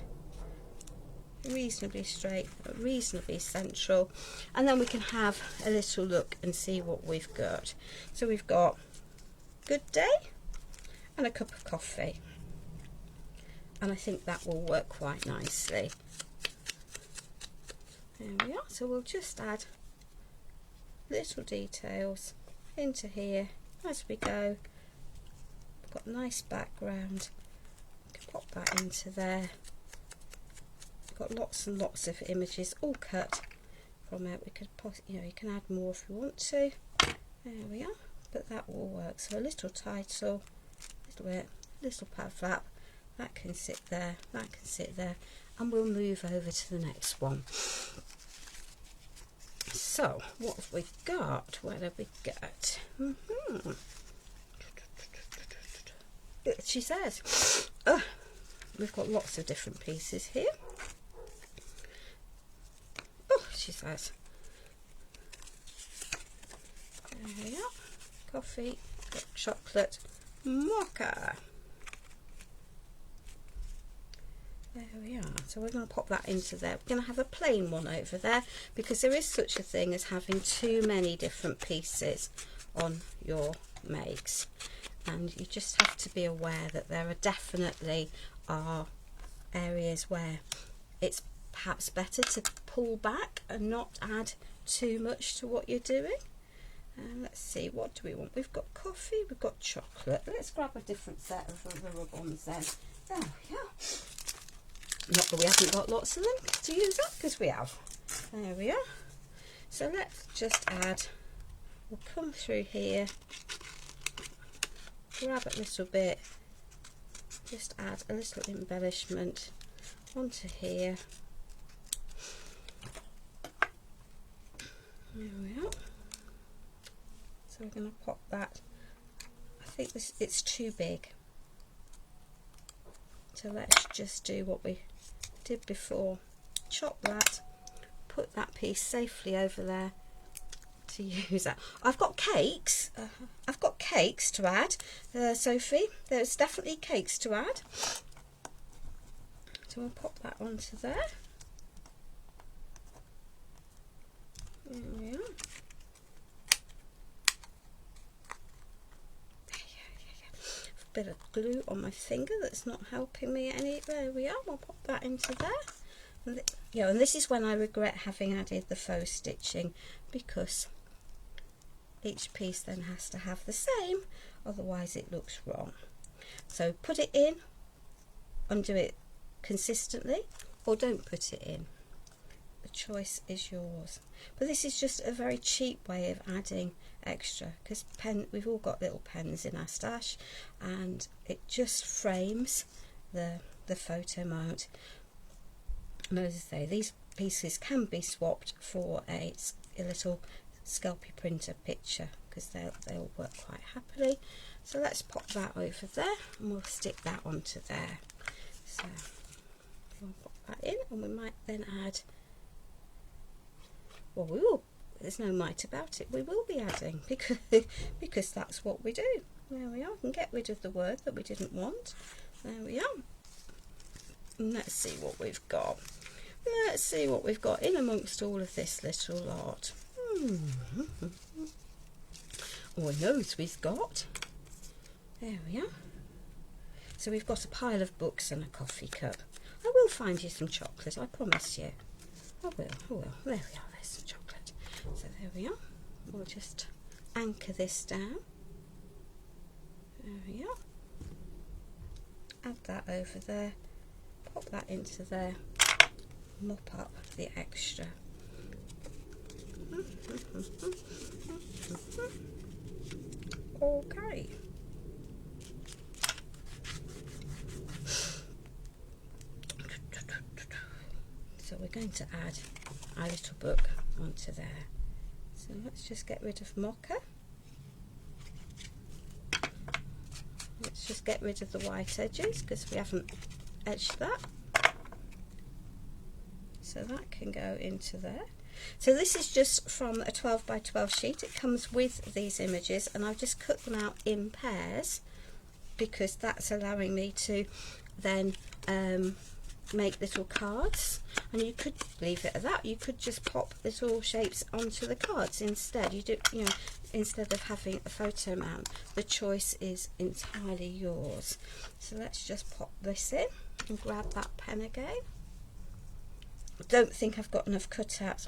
reasonably straight, reasonably central, and then we can have a little look and see what we've got. So we've got good day and a cup of coffee, and I think that will work quite nicely. There we are. So we'll just add little details into here as we go. We've got a nice background, we can pop that into there. Got lots and lots of images all cut from it. We could you can add more if you want to. There we are, but that will work. So a little title, little pad flap, that can sit there, that can sit there, and we'll move over to the next one. So what have we got? What have we got? She says, we've got lots of different pieces here. She says, there we are, coffee, got chocolate, mocha. There we are. So we're going to pop that into there. We're going to have a plain one over there, because there is such a thing as having too many different pieces on your makes, and you just have to be aware that there are definitely areas where it's perhaps better to pull back and not add too much to what you're doing. Let's see, what do we want? We've got coffee, we've got chocolate. Let's grab a different set of the rub-ons then. There we are. Not that we haven't got lots of them to use up, because we have. There we are. So let's just add, we'll come through here, grab a little bit, just add a little embellishment onto here. There we are. So we're going to pop that. I think it's too big. So let's just do what we did before. Chop that, put that piece safely over there to use that. I've got cakes. I've got cakes to add, Sophie. There's definitely cakes to add. So we'll pop that onto there. There we are. A bit of glue on my finger that's not helping me any. There we are. We'll pop that into there. And and this is when I regret having added the faux stitching, because each piece then has to have the same, otherwise it looks wrong. So put it in, undo it consistently, or don't put it in. The choice is yours. But this is just a very cheap way of adding extra, because we've all got little pens in our stash, and it just frames the photo mount. And as I say, these pieces can be swapped for a little Sculpey printer picture, because they'll work quite happily. So let's pop that over there, and we'll stick that onto there. So we'll pop that in, and we might then add, well, we will, there's no might about it, we will be adding, because that's what we do. There we are. We can get rid of the word that we didn't want. There we are. And let's see what we've got. Let's see what we've got in amongst all of this little lot. Oh, nose we've got. There we are. So we've got a pile of books and a coffee cup. I will find you some chocolate, I promise you. I will. There we are, there's some chocolate. So there we are. We'll just anchor this down. There we are. Add that over there. Pop that into there. Mop up the extra. Okay. So we're going to add our little book onto there. So let's just get rid of mocha. Let's just get rid of the white edges, because we haven't edged that. So that can go into there. So this is just from a 12 by 12 sheet. It comes with these images, and I've just cut them out in pairs, because that's allowing me to then make little cards. And you could leave it at that. You could just pop little shapes onto the cards instead. Instead of having a photo mount. The choice is entirely yours. So let's just pop this in and grab that pen again. I don't think I've got enough cutouts.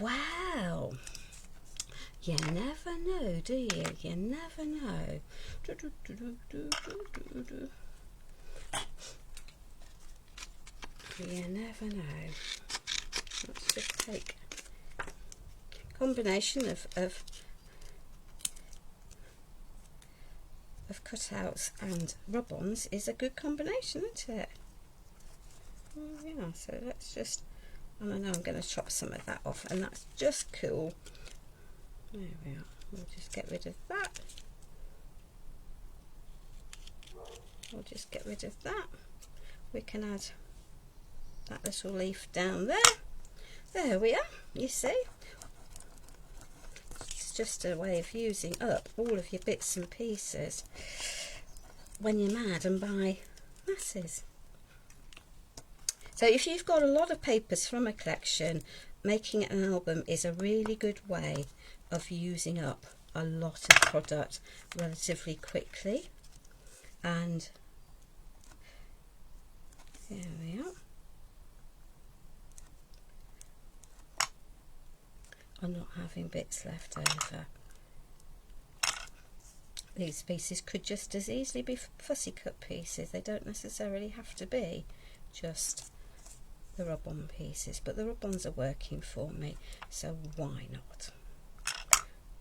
Wow. You never know, do you? You never know. You never know. Let's just take a combination of cutouts and rub-ons is a good combination, isn't it? Yeah, so let's just, and I know I'm going to chop some of that off, and that's just cool. There we are. We'll just get rid of that. We'll just get rid of that. We can add that little leaf down there. There we are, you see. It's just a way of using up all of your bits and pieces when you're mad and buy masses. So if you've got a lot of papers from a collection, making an album is a really good way of using up a lot of product relatively quickly. And there we are. I'm not having bits left over. These pieces could just as easily be fussy cut pieces. They don't necessarily have to be just the rub-on pieces, but the rub-ons are working for me, so why not?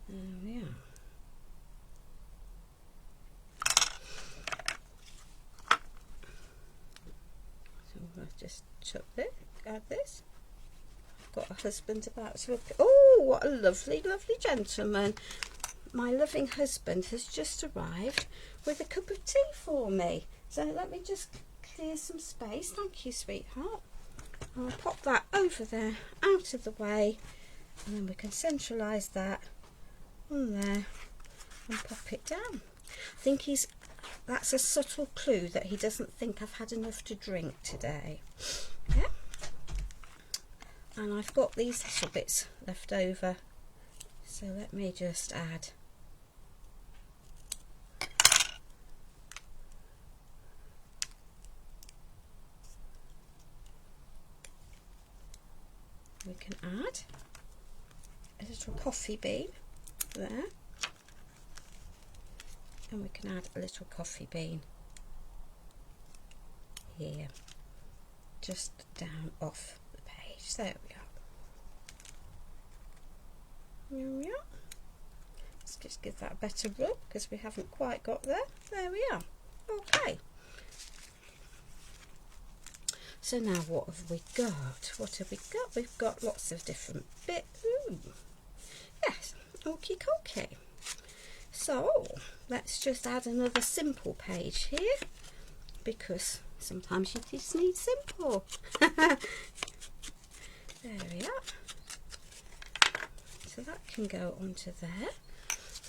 There we are. So I'll just chop this, add this. I've got a husband about to appear. Oh, what a lovely, lovely gentleman. My loving husband has just arrived with a cup of tea for me. So let me just clear some space. Thank you, sweetheart. I'll pop that over there, out of the way, and then we can centralise that on there and pop it down. I think that's a subtle clue that he doesn't think I've had enough to drink today. Yeah. And I've got these little bits left over, so let me just add we can add a little coffee bean there, and we can add a little coffee bean here, just down off the page. There we are. There we are. Let's just give that a better rub because we haven't quite got there. There we are. Okay. So now what have we got? What have we got? We've got lots of different bits. Ooh. Yes, okie dokie. So let's just add another simple page here because sometimes you just need simple. There we are. So that can go onto there.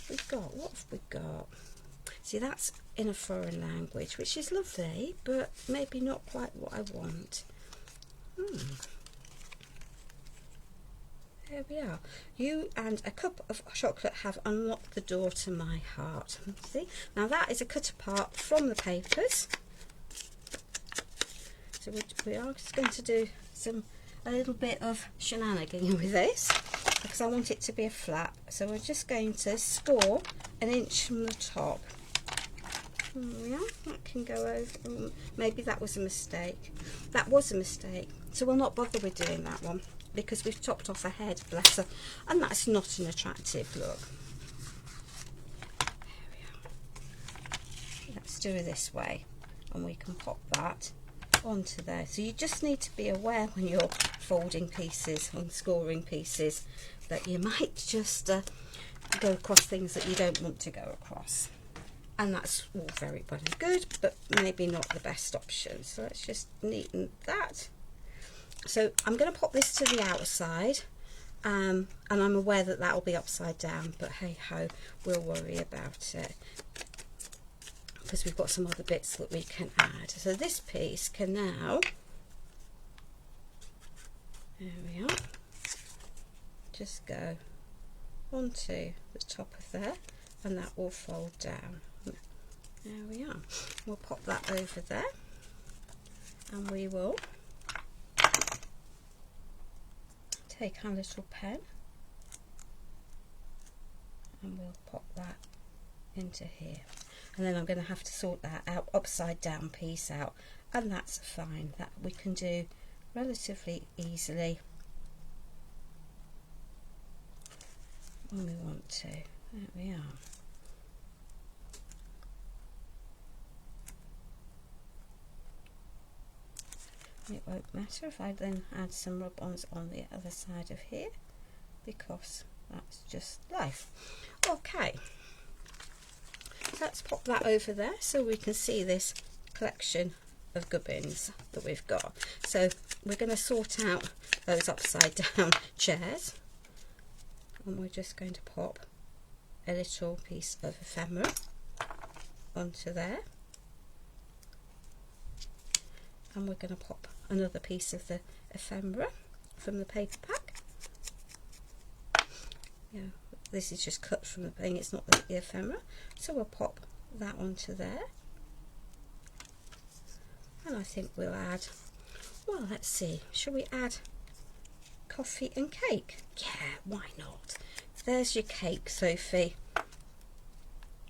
We've got, what have we got? See, that's in a foreign language, which is lovely, but maybe not quite what I want. There we are. You and a cup of chocolate have unlocked the door to my heart. See? Now that is a cut apart from the papers. So we are just going to do a little bit of shenanigans with this because I want it to be a flap. So we're just going to score 1 inch from the top. Yeah, that can go over. Maybe that was a mistake. That was a mistake. So we'll not bother with doing that one because we've chopped off a head, bless her, and that's not an attractive look. There we are. Let's do it this way, and we can pop that onto there. So you just need to be aware when you're folding pieces and scoring pieces that you might just go across things that you don't want to go across. And that's all very well and good, but maybe not the best option. So let's just neaten that. So I'm going to pop this to the outside, and I'm aware that that will be upside down, but hey ho, we'll worry about it because we've got some other bits that we can add. So this piece can now, there we are, just go onto the top of there, and that will fold down. There we are. We'll pop that over there, and we will take our little pen and we'll pop that into here. And then I'm going to have to sort that out, upside down piece out, and that's fine. That we can do relatively easily when we want to. There we are. It won't matter if I then add some rub-ons on the other side of here because that's just life. Okay, so let's pop that over there so we can see this collection of gubbins that we've got. So we're going to sort out those upside down chairs, and we're just going to pop a little piece of ephemera onto there, and we're going to pop another piece of the ephemera from the paper pack. Yeah, this is just cut from the thing, it's not the ephemera, so we'll pop that onto there. And I think we'll add, well, let's see, shall we add coffee and cake? Yeah, why not? There's your cake, Sophie,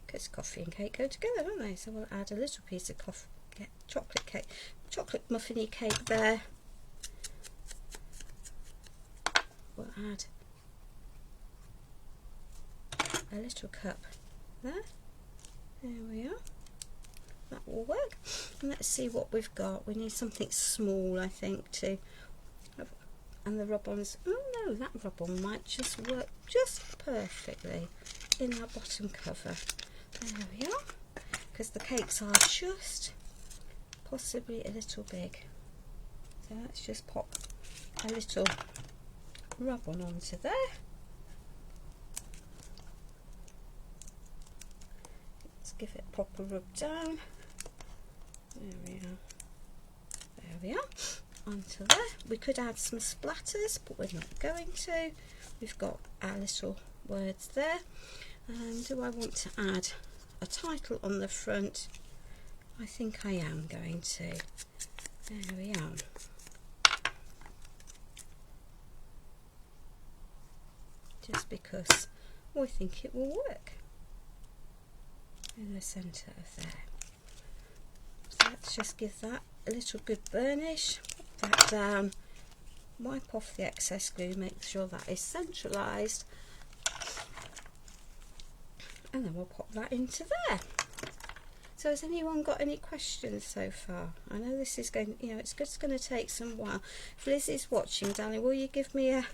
because coffee and cake go together, don't they? So we'll add a little piece of chocolate cake, chocolate muffiny cake there. We'll add a little cup there. There we are. That will work. And let's see what we've got. We need something small, I think, to have, and the rub-ons. Oh no, that rub-on might just work just perfectly in our bottom cover. There we are. Because the cakes are just possibly a little big. So let's just pop a little rub-on onto there. Let's give it a proper rub down. There we are. There we are. Onto there. We could add some splatters, but we're not going to. We've got our little words there. And do I want to add a title on the front? I think I am going to. There we are. Just because we think it will work in the centre of there. So let's just give that a little good burnish, put that down, wipe off the excess glue, make sure that is centralised, and then we'll pop that into there. So has anyone got any questions so far? I know this is going, you know, it's just going to take some while. If Liz is watching, darling, will you give me a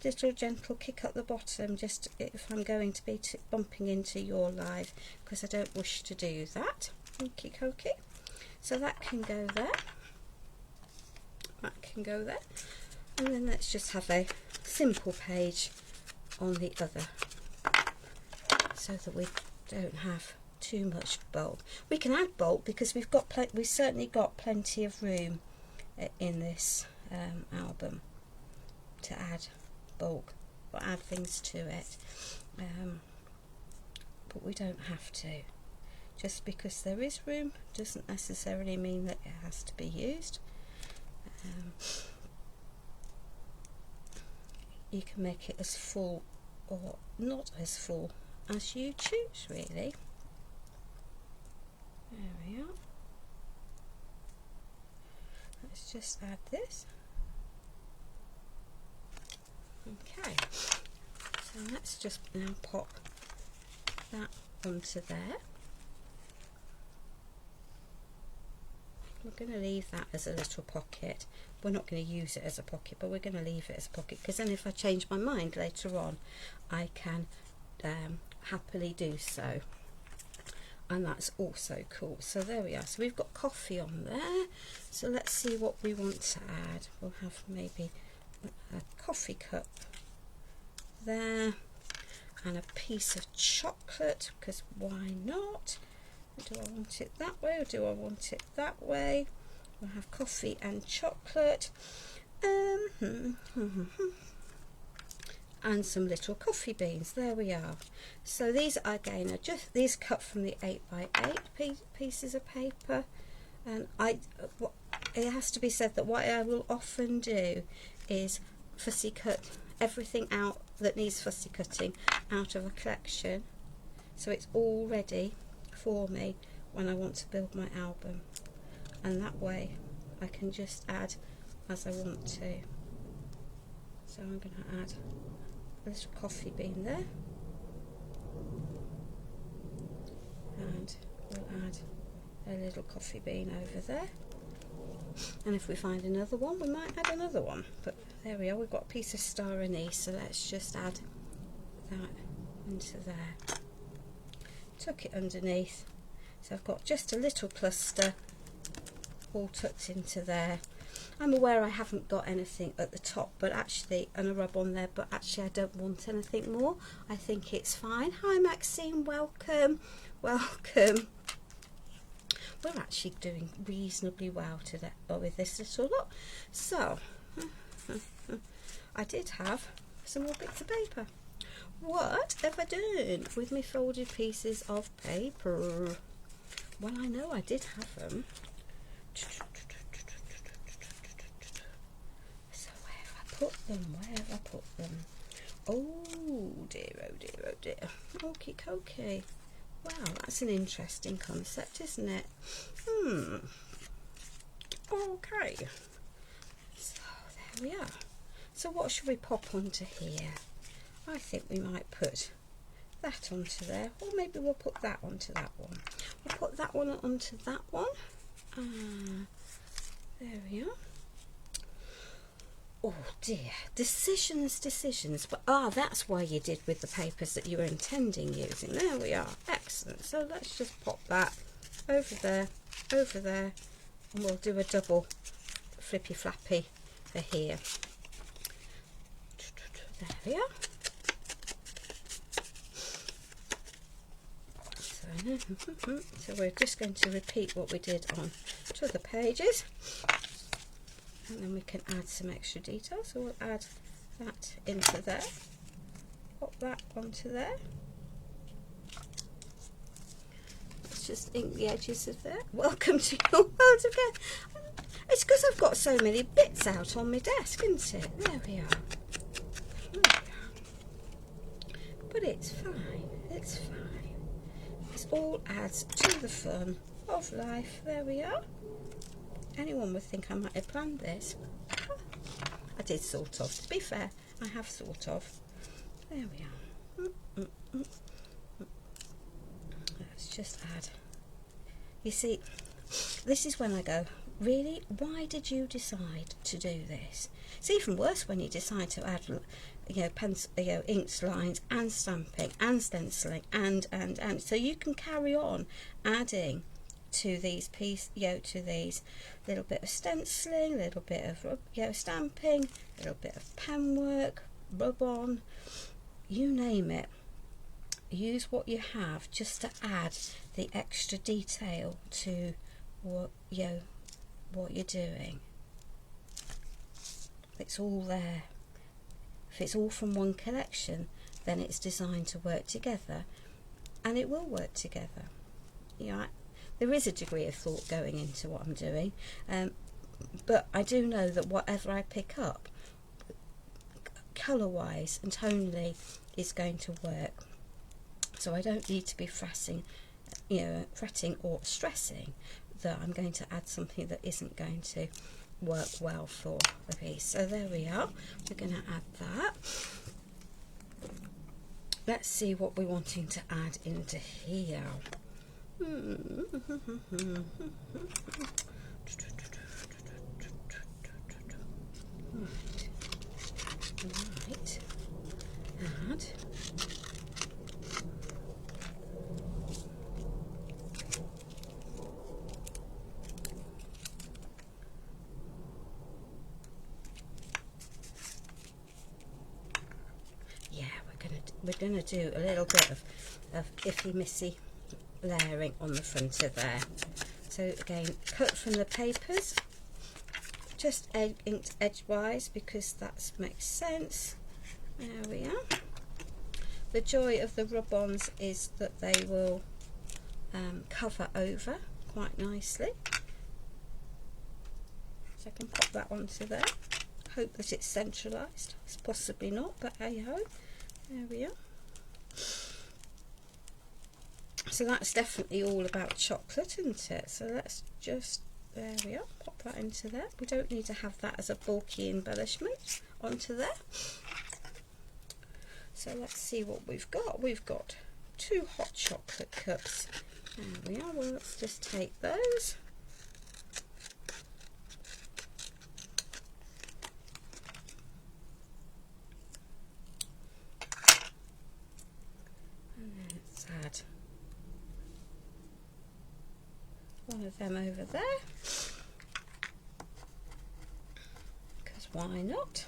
little gentle kick at the bottom just if I'm going to be bumping into your live, because I don't wish to do that. Okie dokie. So that can go there. That can go there. And then let's just have a simple page on the other, so that we don't have too much bulk. We can add bulk because we've certainly got plenty of room in this album to add bulk or add things to it, but we don't have to. Just because there is room doesn't necessarily mean that it has to be used. You can make it as full or not as full as you choose, really. There we are. Let's just add this. Okay, so let's just now pop that onto there. We're going to leave that as a little pocket. We're not going to use it as a pocket, but we're going to leave it as a pocket, because then if I change my mind later on, I can happily do so. And that's also cool. So there we are. So we've got coffee on there. So let's see what we want to add. We'll have maybe a coffee cup there, and a piece of chocolate, because why not? Do I want it that way or do I want it that way? We'll have coffee and chocolate, and some little coffee beans. There we are. So these again are just these cut from the 8x8 pieces of paper, and it has to be said that what I will often do is fussy cut everything out that needs fussy cutting out of a collection, so it's all ready for me when I want to build my album, and that way I can just add as I want to. So I'm going to add a little coffee bean there, and we'll add a little coffee bean over there, and if we find another one we might add another one, but there we are. We've got a piece of star anise, so let's just add that into there. Tuck it underneath, so I've got just a little cluster all tucked into there. I'm aware I haven't got anything at the top, but actually, and a rub on there, but actually I don't want anything more. I think it's fine. Hi Maxine, welcome, welcome. We're actually doing reasonably well today with this little lot. So I did have some more bits of paper. What have I done with my folded pieces of paper? Well, I know I did have them. So where have I put them? Where have I put them? Oh dear, oh dear, oh dear. Okie dokie. Wow, that's an interesting concept, isn't it? Okay. So there we are. So what should we pop onto here? I think we might put that onto there, or maybe we'll put that onto that one. We'll put that one onto that one. There we are. Oh dear, decisions. But that's why you did with the papers that you were intending using. There we are, excellent. So let's just pop that over there, and we'll do a double flippy flappy for here. There we are. So we're just going to repeat what we did on two of the pages, and then we can add some extra detail. So we'll add that into there, pop that onto there. Let's just ink the edges of there. Welcome to your world again. It's because I've got so many bits out on my desk, isn't it? There we are. But it's fine, it's fine. This all adds to the fun of life. There we are. Anyone would think I might have planned this. I did sort of. To be fair, I have sort of. There we are. Let's just add. You see, this is when I go, really? Why did you decide to do this? It's even worse when you decide to add, inks, lines, and stamping, and stenciling, and. So you can carry on adding to these to these little bit of stenciling, little bit of stamping, little bit of pen work, rub on, you name it. Use what you have just to add the extra detail to what you're doing. It's all there. If it's all from one collection, then it's designed to work together, and it will work together. There is a degree of thought going into what I'm doing, but I do know that whatever I pick up, colour-wise and tonally, is going to work. So I don't need to be fretting or stressing that I'm going to add something that isn't going to work well for the piece. So there we are. We're going to add that. Let's see what we're wanting to add into here. Right. Add. We're going to do a little bit of iffy-missy layering on the front of there. So again, cut from the papers, just inked edgewise because that makes sense. There we are. The joy of the rub-ons is that they will cover over quite nicely. So I can pop that onto there. Hope that it's centralised. It's possibly not, but hey ho. There we are. So that's definitely all about chocolate, isn't it? So let's just, there we are, pop that into there. We don't need to have that as a bulky embellishment onto there. So let's see what we've got. We've got 2 hot chocolate cups. There we are. Well, let's just take those. Add one of them over there, because why not?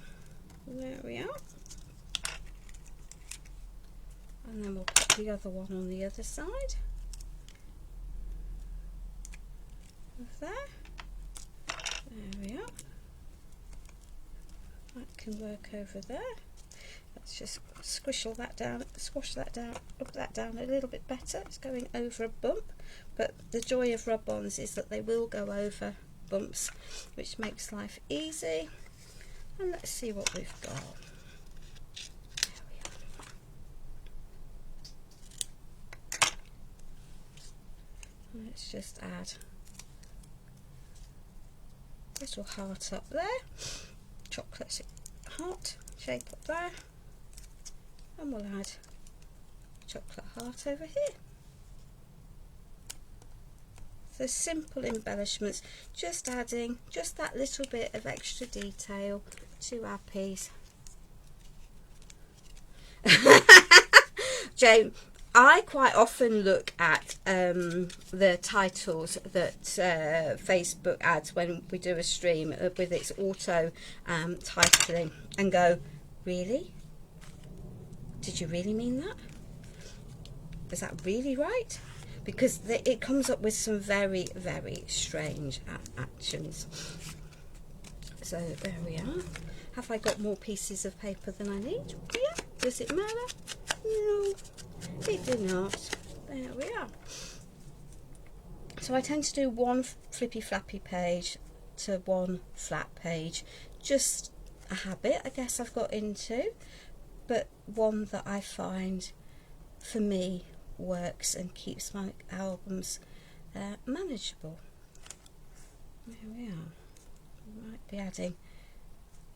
There we are. And then we'll put the other one on the other side of there. There we are. That can work over there. Let's just squish that down, rub that down a little bit better. It's going over a bump, but the joy of rub-ons is that they will go over bumps, which makes life easy. And let's see what we've got. There we are. Let's just add a little heart up there, chocolate heart shape up there. And we'll add chocolate heart over here. So simple embellishments, just adding just that little bit of extra detail to our piece. Jane, I quite often look at the titles that Facebook adds when we do a stream with its auto titling and go, really? Did you really mean that? Is that really right? Because it comes up with some very, very strange actions. So there we are. Have I got more pieces of paper than I need? Yeah. Does it matter? No, it did not. There we are. So I tend to do one flippy flappy page to one flat page. Just a habit, I guess, I've got into. But one that I find, for me, works and keeps my albums manageable. There we are. We might be adding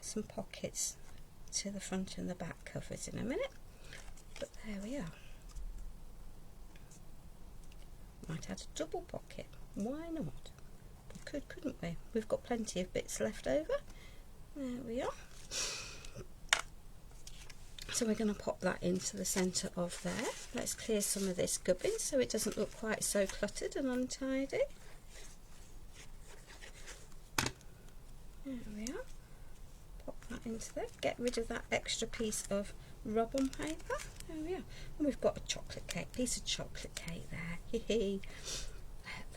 some pockets to the front and the back covers in a minute, but there we are. Might add a double pocket, why not? We could, couldn't we? We've got plenty of bits left over. There we are. So we're going to pop that into the centre of there. Let's clear some of this gubbin so it doesn't look quite so cluttered and untidy. There we are. Pop that into there. Get rid of that extra piece of rub-on paper. There we are. And we've got a chocolate cake, piece of chocolate cake there.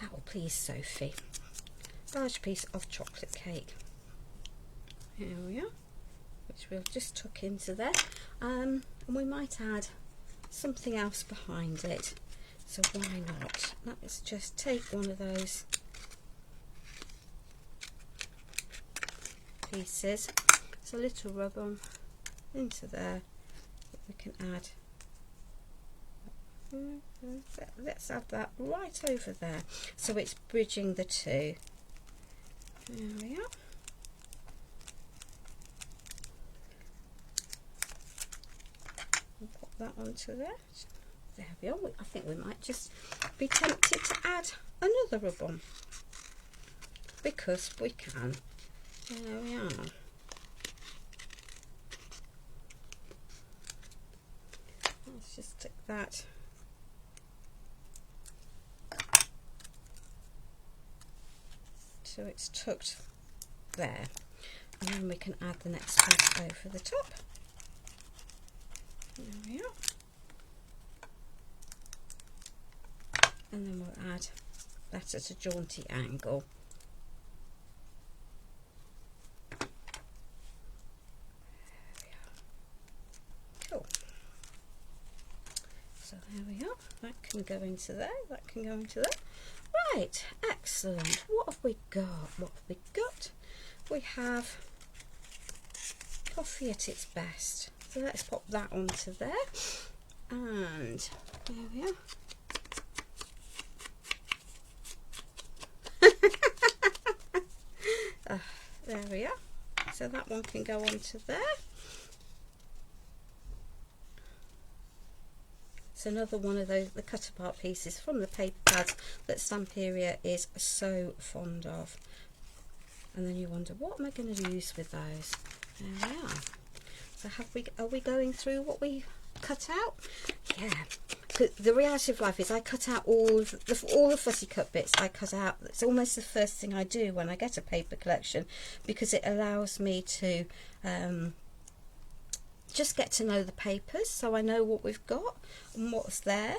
That will please Sophie. Large piece of chocolate cake. Here we are. Which we'll just tuck into there. And we might add something else behind it. So why not? Let's just take one of those pieces. It's a little rub-on into there. We can add. Let's add that right over there. So it's bridging the two. There we are. We'll pop that onto there. There we are. I think we might just be tempted to add another rub-on because we can. There we are. Let's just stick that so it's tucked there, and then we can add the next piece over the top. There we are. And then we'll add that at a jaunty angle. Cool. So there we are. That can go into there. That can go into there. Right. Excellent. What have we got? What have we got? We have coffee at its best. So let's pop that onto there. And there we are. There we are. So that one can go onto there. It's another one of those, the cut apart pieces from the paper pads that Stamperia is so fond of. And then you wonder, what am I going to use with those? There we are. So are we going through what we cut out? Yeah. The reality of life is I cut out all the fussy cut bits. I cut out. It's almost the first thing I do when I get a paper collection, because it allows me to just get to know the papers, so I know what we've got and what's there.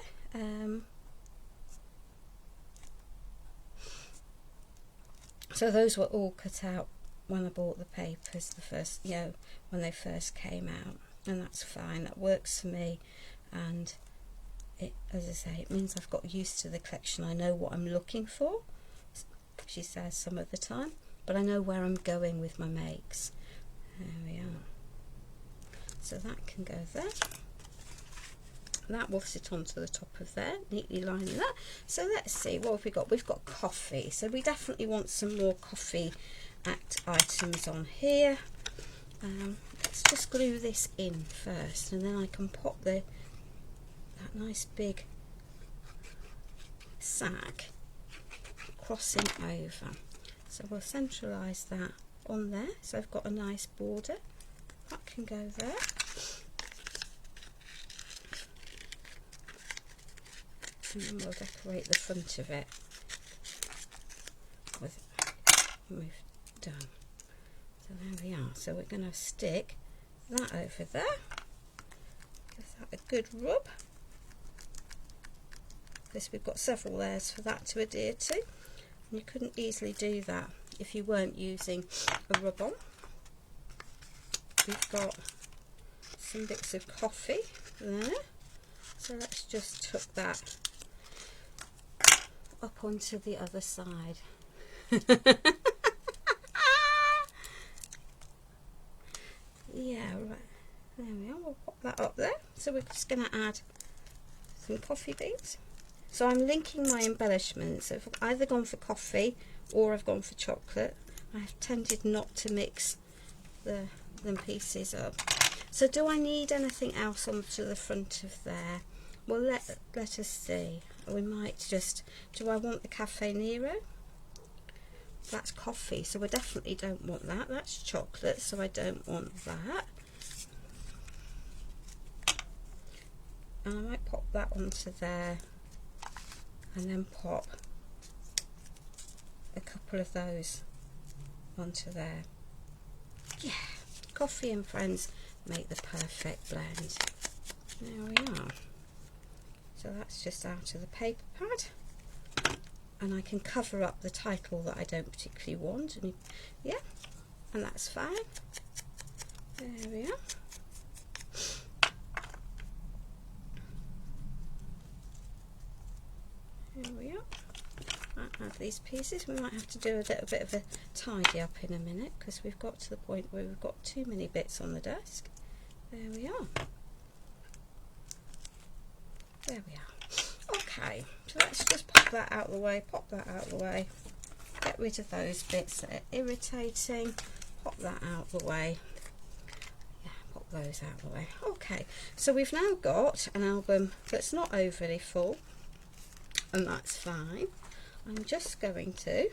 So those were all cut out when I bought the papers, the first, when they first came out, and that's fine. That works for me, and it, as I say, it means I've got used to the collection. I know what I'm looking for, she says some of the time, but I know where I'm going with my makes. There we are. So that can go there. That will sit onto the top of there, neatly lining that. So let's see, what have we got? We've got coffee. So we definitely want some more coffee items on here. Let's just glue this in first, and then I can pop that nice big sack crossing over. So we'll centralise that on there. So I've got a nice border. That can go there. And then we'll decorate the front of it with what we've done. So there we are. So we're going to stick that over there. Give that a good rub. This, we've got several layers for that to adhere to. And you couldn't easily do that if you weren't using a rub-on. We've got some bits of coffee there. So let's just tuck that up onto the other side. Yeah, right. There we are. We'll pop that up there. So we're just going to add some coffee beans. So I'm linking my embellishments. I've either gone for coffee or I've gone for chocolate. I've tended not to mix them pieces up. So do I need anything else onto the front of there? Well, let us see. We might just, do I want the Cafe Nero? That's coffee, so I definitely don't want that. That's chocolate, so I don't want that. And I might pop that onto there and then pop a couple of those onto there. Yeah, coffee and friends make the perfect blend. There we are. So that's just out of the paper pad, and I can cover up the title that I don't particularly want, and yeah, and that's fine. There we are. Here we are. I add these pieces. We might have to do a little bit of a tidy up in a minute because we've got to the point where we've got too many bits on the desk. There we are. There we are. Okay, so let's just pop that out of the way, pop that out of the way. Get rid of those bits that are irritating. Pop that out of the way. Yeah, pop those out of the way. Okay, so we've now got an album that's not overly full, and that's fine. I'm just going to,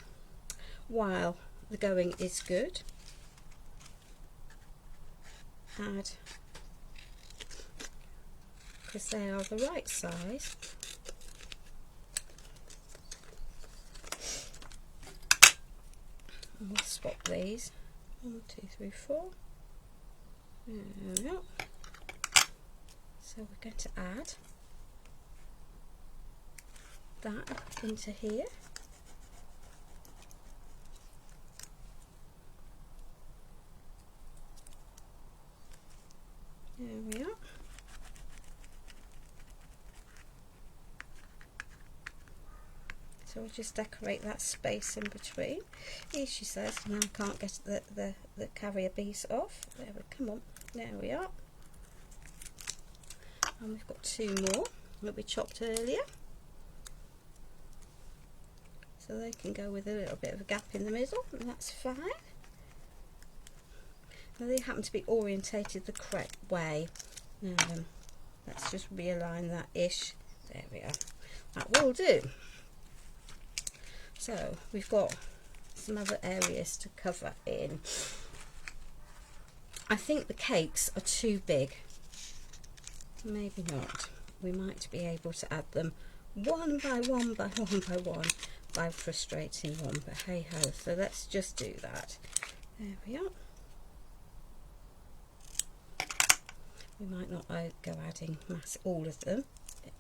while the going is good, add, because they are the right size, and we'll swap these. 1, 2, 3, 4. There we go. So we're going to add that into here. There we are. So we'll just decorate that space in between. Here she says, now I can't get the carrier piece off. There we come on. There we are. And we've got 2 more that we chopped earlier. So they can go with a little bit of a gap in the middle, and that's fine. Now they happen to be orientated the correct way. Let's just realign that ish. There we are. That will do. So we've got some other areas to cover in. I think the cakes are too big. Maybe not. We might be able to add them one by one by one by one by frustrating one, but hey ho, so let's just do that. There we are. We might not go adding all of them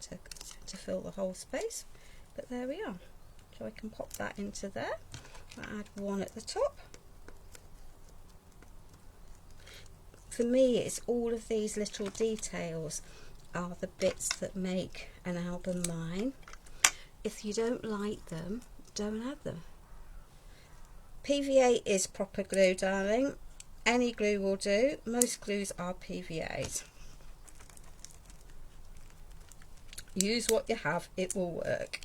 to fill the whole space, but there we are. So I can pop that into there. I'll add one at the top. For me, it's all of these little details are the bits that make an album mine. If you don't like them, don't add them. PVA is proper glue, darling. Any glue will do. Most glues are PVAs. Use what you have, it will work.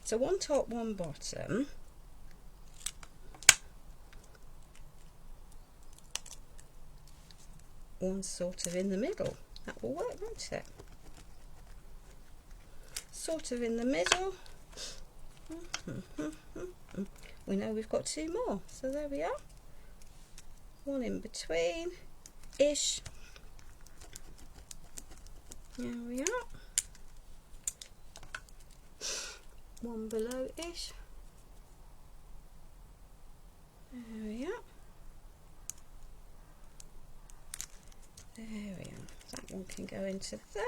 So 1 top, 1 bottom. One sort of in the middle. That will work, won't it? Sort of in the middle. We know we've got 2 more, so there we are. 1 in between ish. There we are. 1 below ish. There we are. There we are. That one can go into there.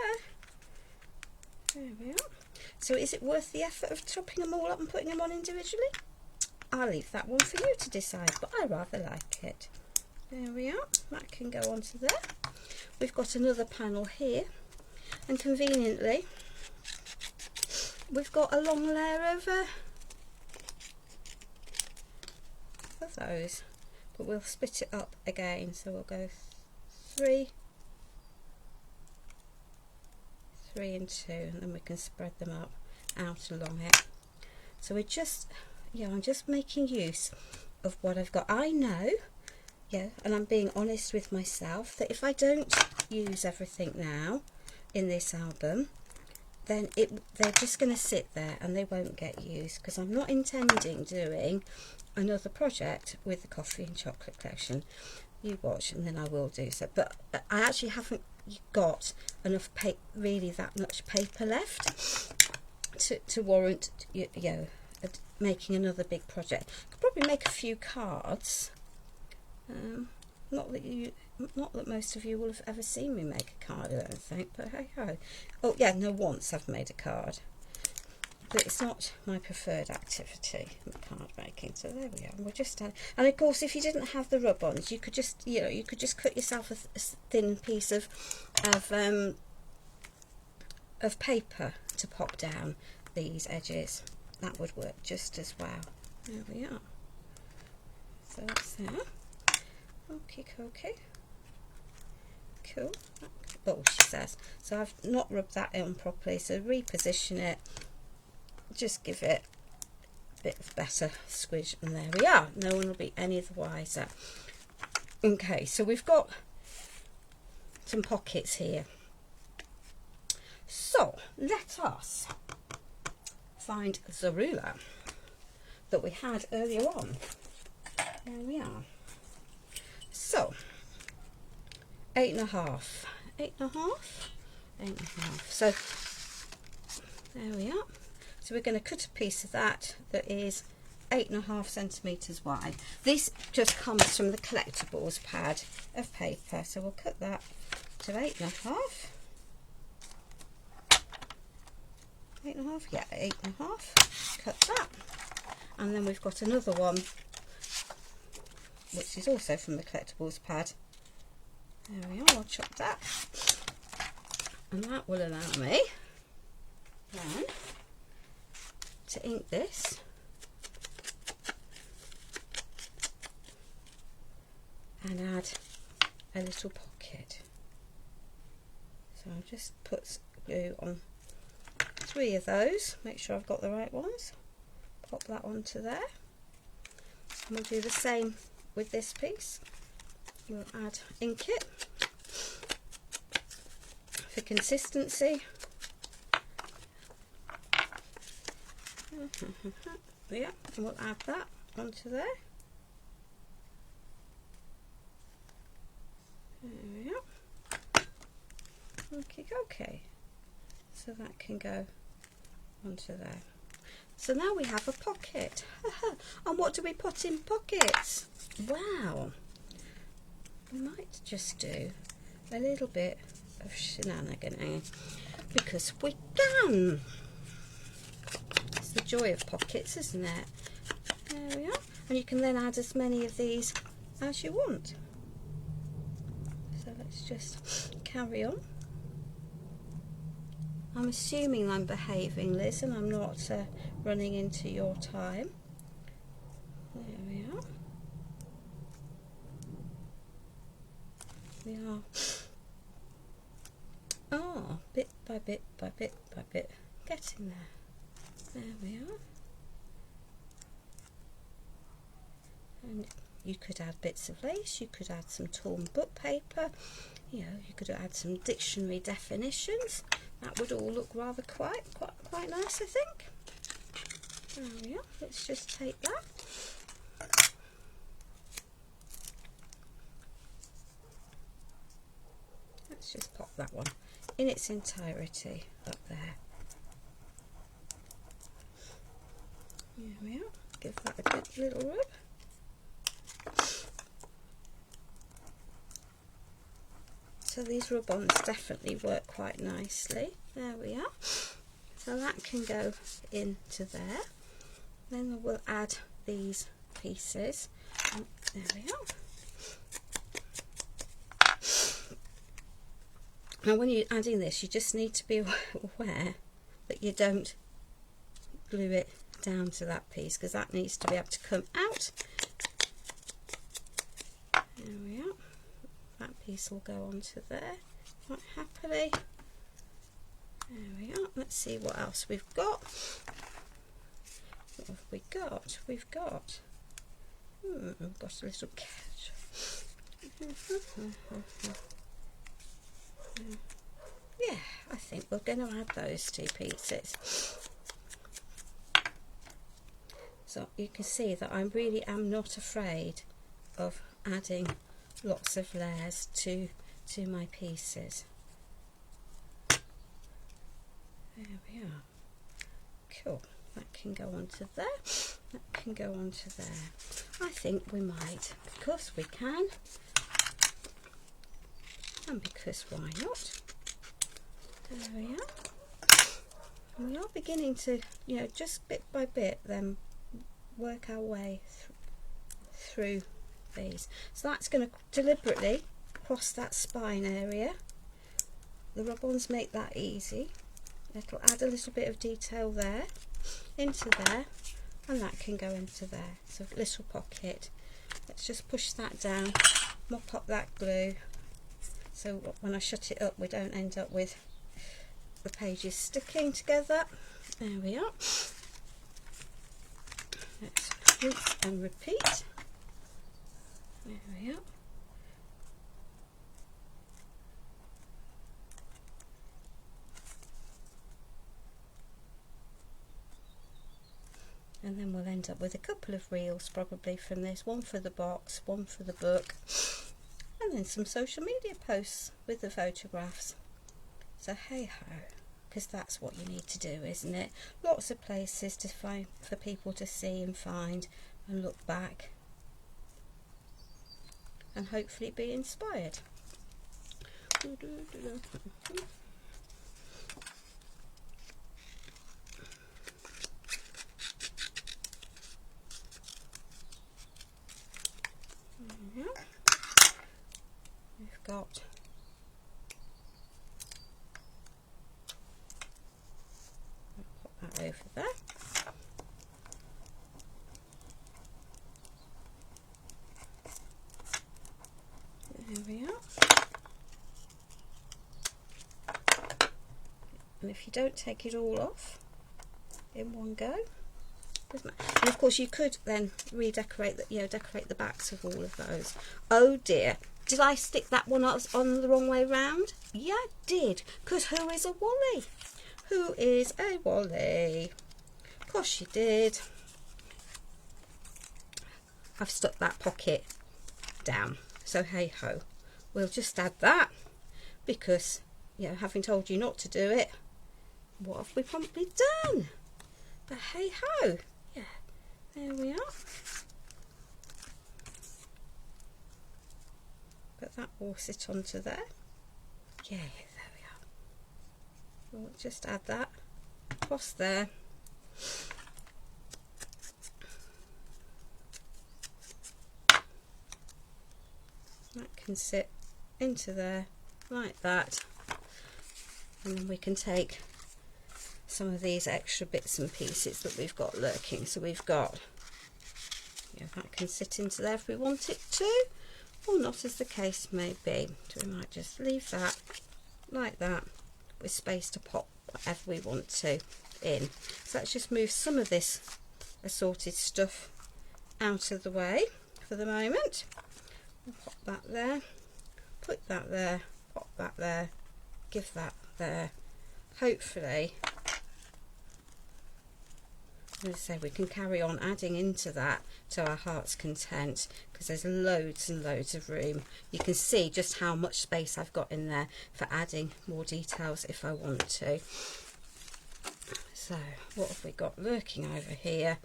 There we are. So is it worth the effort of chopping them all up and putting them on individually? I'll leave that one for you to decide, but I rather like it. There we are. That can go onto there. We've got another panel here, and conveniently we've got a long layer of those, but we'll split it up again. So we'll go 3, 3 and 2, and then we can spread them out along it. So we're just, yeah, I'm just making use of what I've got. I know, yeah, and I'm being honest with myself, that if I don't use everything now in this album, then they're just going to sit there and they won't get used, because I'm not intending doing another project with the coffee and chocolate collection. You watch, and then I will do so. But I actually haven't got enough really that much paper left to warrant, you know, making another big project. I could probably make a few cards. Not that most of you will have ever seen me make a card, I don't think, but hey ho. Oh yeah, no, once I've made a card, but it's not my preferred activity, card making. So there we are. We'll just add, and of course, if you didn't have the rub-ons, you could just, you know, you could just cut yourself a thin piece of paper to pop down these edges. That would work just as well. There we are. So that's there. Okay, okay. Cool. Oh, she says. So I've not rubbed that in properly, so reposition it. Just give it a bit of better squish, and there we are. No one will be any the wiser. Okay, so we've got some pockets here. So let us find the ruler that we had earlier on. There we are. So 8.5, 8.5, 8.5. So there we are. So we're going to cut a piece of that is 8.5 centimetres wide. This just comes from the collectibles pad of paper. So we'll cut that to 8.5. 8.5, yeah, 8.5. Cut that, and then we've got another one, which is also from the collectibles pad. There we are. I'll chop that, and that will allow me then to ink this and add a little pocket. So I'll just put glue on 3 of those, make sure I've got the right ones, pop that onto there, and we'll do the same with this piece. We'll add ink it for consistency. Yeah, and we'll add that onto there. There we are. Okay, okay. So that can go onto there. So now we have a pocket. And what do we put in pockets? Wow. We might just do a little bit of shenaniganing, because we can. It's the joy of pockets, isn't it? There we are. And you can then add as many of these as you want. So let's just carry on. I'm assuming I'm behaving, Liz, and I'm not running into your time. There we are. We are, bit by bit by bit by bit, getting there. There we are. And you could add bits of lace, you could add some torn book paper, you know, you could add some dictionary definitions. That would all look rather quite nice, I think. There we are. Let's just take that. Let's just pop that one in its entirety up there. There we are. Give that a good little rub. So these rub-ons definitely work quite nicely. There we are. So that can go into there. Then we'll add these pieces. And there we are. Now when you're adding this, you just need to be aware that you don't glue it down to that piece, because that needs to be able to come out. There we are. That piece will go onto there quite happily. There we are. Let's see what else we've got. What have we got? We've got a little catch. Yeah, I think we're going to add those two pieces. So you can see that I really am not afraid of adding lots of layers to my pieces. There we are. Cool. That can go onto there. That can go onto there. I think we might, because we can, and because why not? There we are. And we are beginning to, you know, just bit by bit, then work our way through these. So that's going to deliberately cross that spine area. The rub-ons make that easy. It'll add a little bit of detail there, into there, and that can go into there. So a little pocket. Let's just push that down, mop up that glue, so when I shut it up we don't end up with the pages sticking together. There we are. Let's rinse and repeat. There we are. And then we'll end up with a couple of reels probably from this, one for the box, one for the book, and then some social media posts with the photographs. So hey ho, because that's what you need to do, isn't it? Lots of places to find for people to see and find and look back and hopefully be inspired. We've got put that over there. There we are. And if you don't take it all off in one go, and of course you could then redecorate the, decorate the backs of all of those. Oh dear, did I stick that one on the wrong way round? Yeah, I did, because who is a Wally? Who is a Wally? Of course you did. I've stuck that pocket down, so hey ho, we'll just add that, because having told you not to do it, what have we promptly done? But hey ho, yeah, there we are. But that will sit onto there. Yeah, there we are. We'll just add that across there. That can sit into there like that, and then we can take some of these extra bits and pieces that we've got lurking. So we've got, that can sit into there if we want it to, or not, as the case may be. So we might just leave that like that with space to pop whatever we want to in. So let's just move some of this assorted stuff out of the way for the moment. We'll pop that there, put that there, pop that there, give that there. Hopefully, as I say, we can carry on adding into that to our heart's content, because there's loads and loads of room. You can see just how much space I've got in there for adding more details if I want to. So what have we got lurking over here?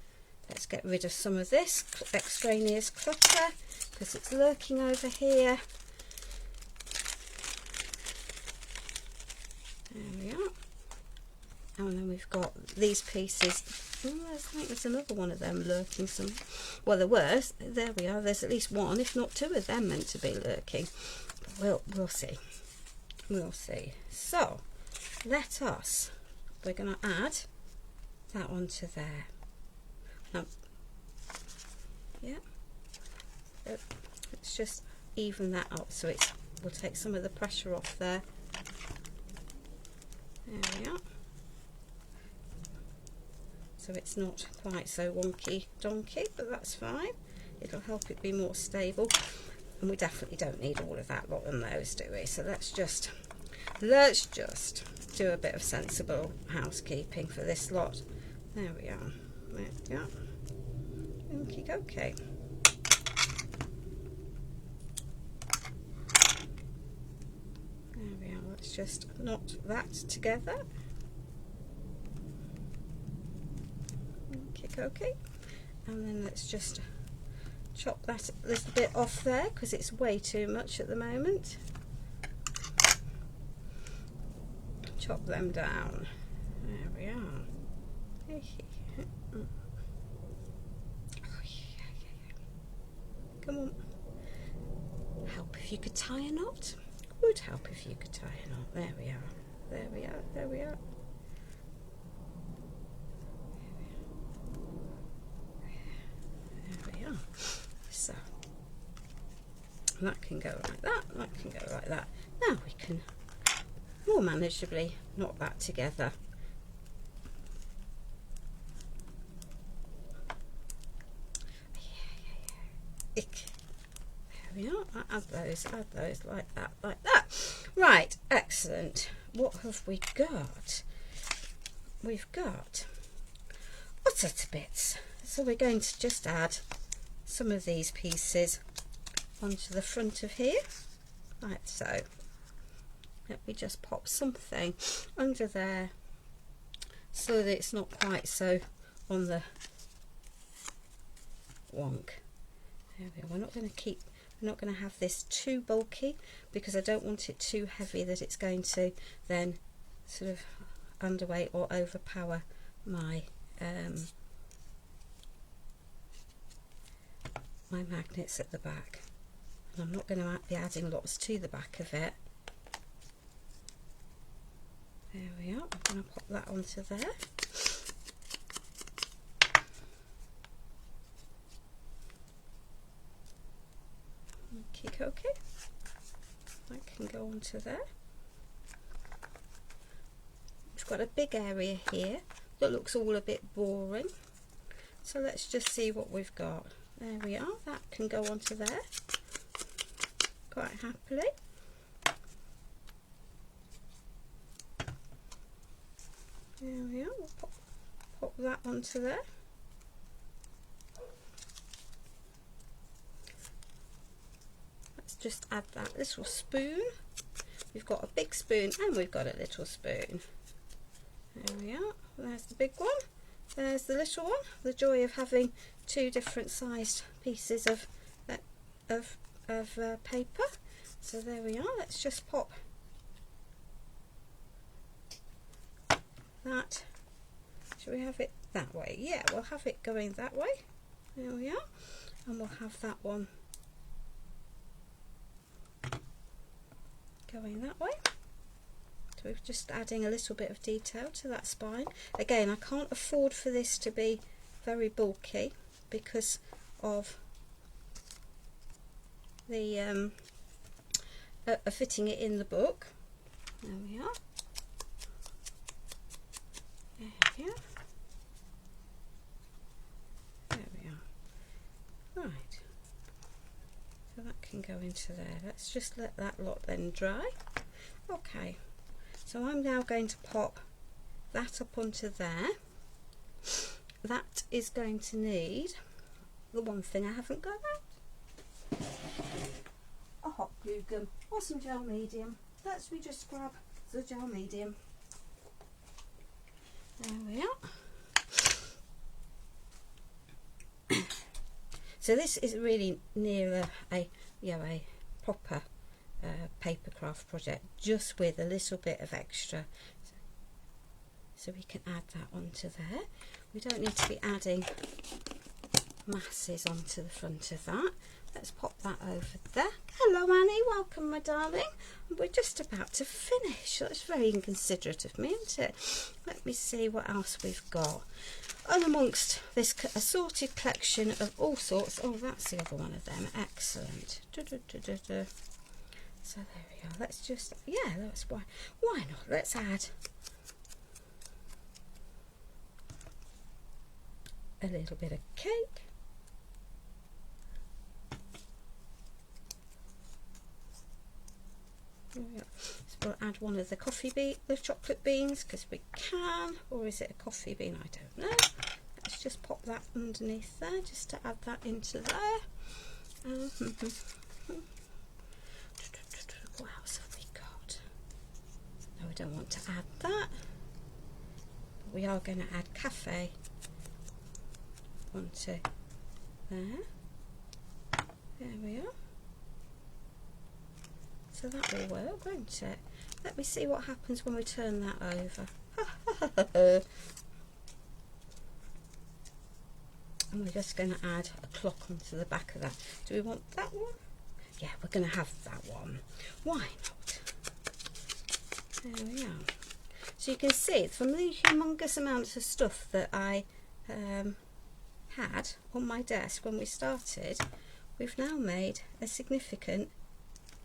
Let's get rid of some of this extraneous clutter, because it's lurking over here. There we are. And then we've got these pieces. Oh, I think there's another one of them lurking. Well, there we are. There's at least one, if not two of them meant to be lurking. But we'll see. We'll see. So we're going to add that onto there. Yeah, let's just even that up so we'll take some of the pressure off there. There we are. So it's not quite so wonky donkey, but that's fine. It'll help it be more stable. And we definitely don't need all of that lot on those, do we? So let's just do a bit of sensible housekeeping for this lot. There we are. There we are. Okie dokie. There we are. Let's just knot that together. Okie dokie. And then let's just chop that a little bit off there because it's way too much at the moment. Chop them down. There we are. Come on. Help if you could tie a knot. Would help if you could tie a knot. There we are. There we are. There we are. There we are. So that can go like that. That can go like that. Now we can more manageably knot that together. There we are. Add those like that, like that. Right, excellent. What have we got? We've got utter bits. So we're going to just add some of these pieces onto the front of here, like so. Let me just pop something under there so that it's not quite so on the wonk. There we are. We're not going to have this too bulky because I don't want it too heavy that it's going to then sort of underweight or overpower my my magnets at the back. And I'm not going to be adding lots to the back of it. There we are. I'm going to pop that onto there. Okay, that can go onto there. We've got a big area here that looks all a bit boring. So let's just see what we've got. There we are. That can go onto there quite happily. There we are. We'll pop that onto there. Let's just add that little spoon. We've got a big spoon and we've got a little spoon. There we are. There's the big one. There's the little one. The joy of having two different sized pieces of paper. So there we are. Let's just pop that. Should we have it that way? Yeah, we'll have it going that way. There we are. And we'll have that one going that way. So we're just adding a little bit of detail to that spine. Again, I can't afford for this to be very bulky because of the fitting it in the book. There we are. There we are. There we are. Right. So that can go into there. Let's just let that lot then dry. Okay. So I'm now going to pop that up onto there. That is going to need the one thing I haven't got out. A hot glue gun or some gel medium. Let's just grab the gel medium. There we are. So this is really near a proper paper craft project, just with a little bit of extra. So we can add that onto there. We don't need to be adding masses onto the front of that. Let's pop that over there. Hello Annie, welcome my darling. We're just about to finish. That's very inconsiderate of me, isn't it? Let me see what else we've got. And amongst this assorted collection of all sorts, oh that's the other one of them, excellent. So there we are. Let's just, yeah, that's why not? Let's add a little bit of cake. So we'll add one of the the chocolate beans because we can, or is it a coffee bean? I don't know. Let's just pop that underneath there just to add that into there. What else have we got? No, we don't want to add that. But we are going to add cafe onto there. There we are. So that will work, won't it? Let me see what happens when we turn that over. And we're just going to add a clock onto the back of that. Do we want that one? Yeah, we're going to have that one. Why not? There we are. So you can see from the humongous amounts of stuff that I had on my desk when we started, we've now made a significant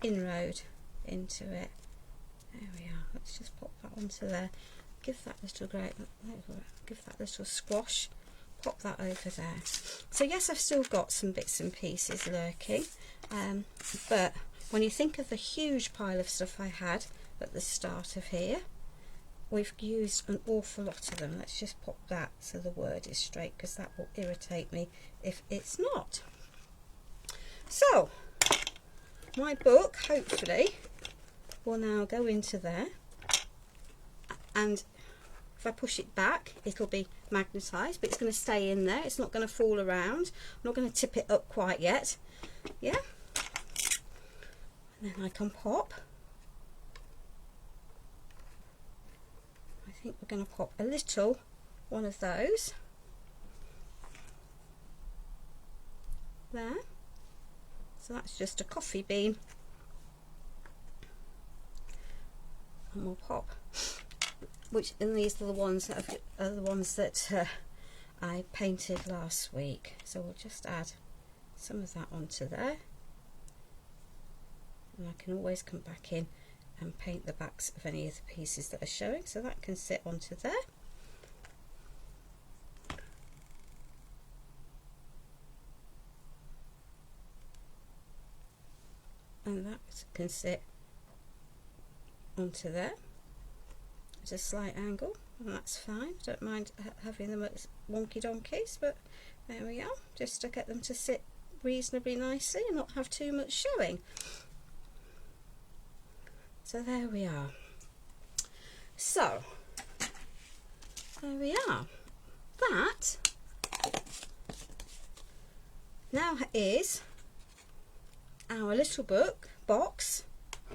inroad into it. There we are. Let's just pop that onto there. Give that little squash. Pop that over there. So yes, I've still got some bits and pieces lurking, but when you think of the huge pile of stuff I had at the start of here, we've used an awful lot of them. Let's just pop that so the word is straight, because that will irritate me if it's not. So my book hopefully will now go into there, and if I push it back it'll be magnetised, but it's going to stay in there. It's not going to fall around. I'm not going to tip it up quite yet. Yeah, and then I can pop, I think we're going to pop a little one of those there. So that's just a coffee bean, and we'll pop, and these are the ones that I painted last week. So we'll just add some of that onto there, and I can always come back in and paint the backs of any of the pieces that are showing, so that can sit onto there. And that can sit onto there at a slight angle, and that's fine. Don't mind having them at wonky donkeys, but there we are, just to get them to sit reasonably nicely and not have too much showing. So there we are. So there we are. That now is our little box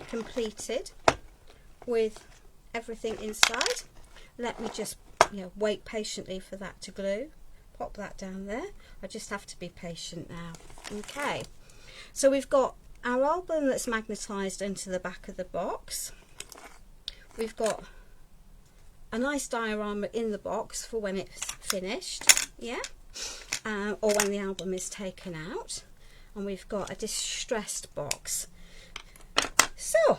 completed with everything inside. Let me just wait patiently for that to glue. Pop that down there. I just have to be patient now. Okay, so we've got our album that's magnetised into the back of the box. We've got a nice diorama in the box for when it's finished, yeah, or when the album is taken out. And we've got a distressed box. So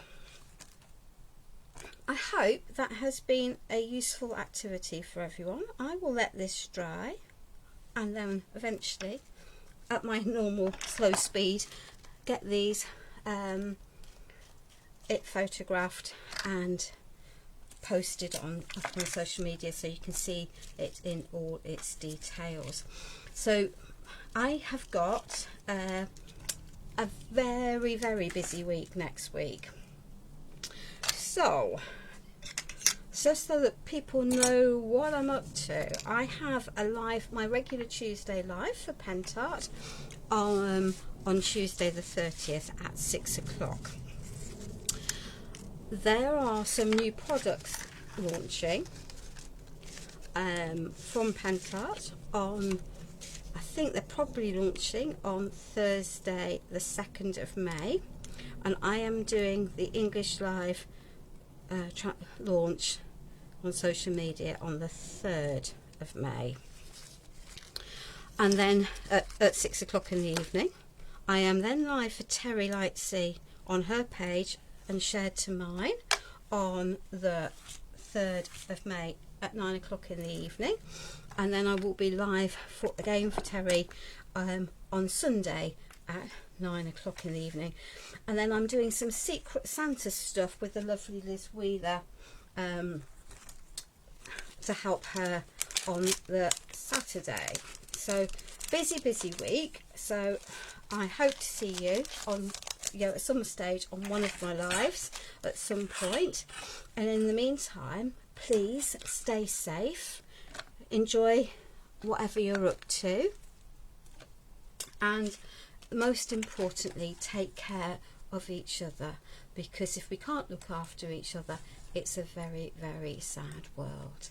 I hope that has been a useful activity for everyone. I will let this dry, and then eventually at my normal slow speed get these photographed and posted up on social media so you can see it in all its details. So I have got a very, very busy week next week. So just so that people know what I'm up to, I have my regular Tuesday live for Pentart on Tuesday the 30th at 6 o'clock. There are some new products launching from Pentart on, I think they're probably launching on Thursday the 2nd of May, and I am doing the English live launch on social media on the 3rd of May. And then at 6 o'clock in the evening I am then live for Terry Lightsey on her page and shared to mine on the 3rd of May at 9 o'clock in the evening. and then I will be live again for Terry on Sunday at 9 o'clock in the evening. And then I'm doing some Secret Santa stuff with the lovely Liz Wheeler to help her on the Saturday. So busy week. So I hope to see you on at some stage on one of my lives at some point. And in the meantime, please stay safe, enjoy whatever you're up to, and most importantly, take care of each other, because if we can't look after each other, it's a very, very sad world.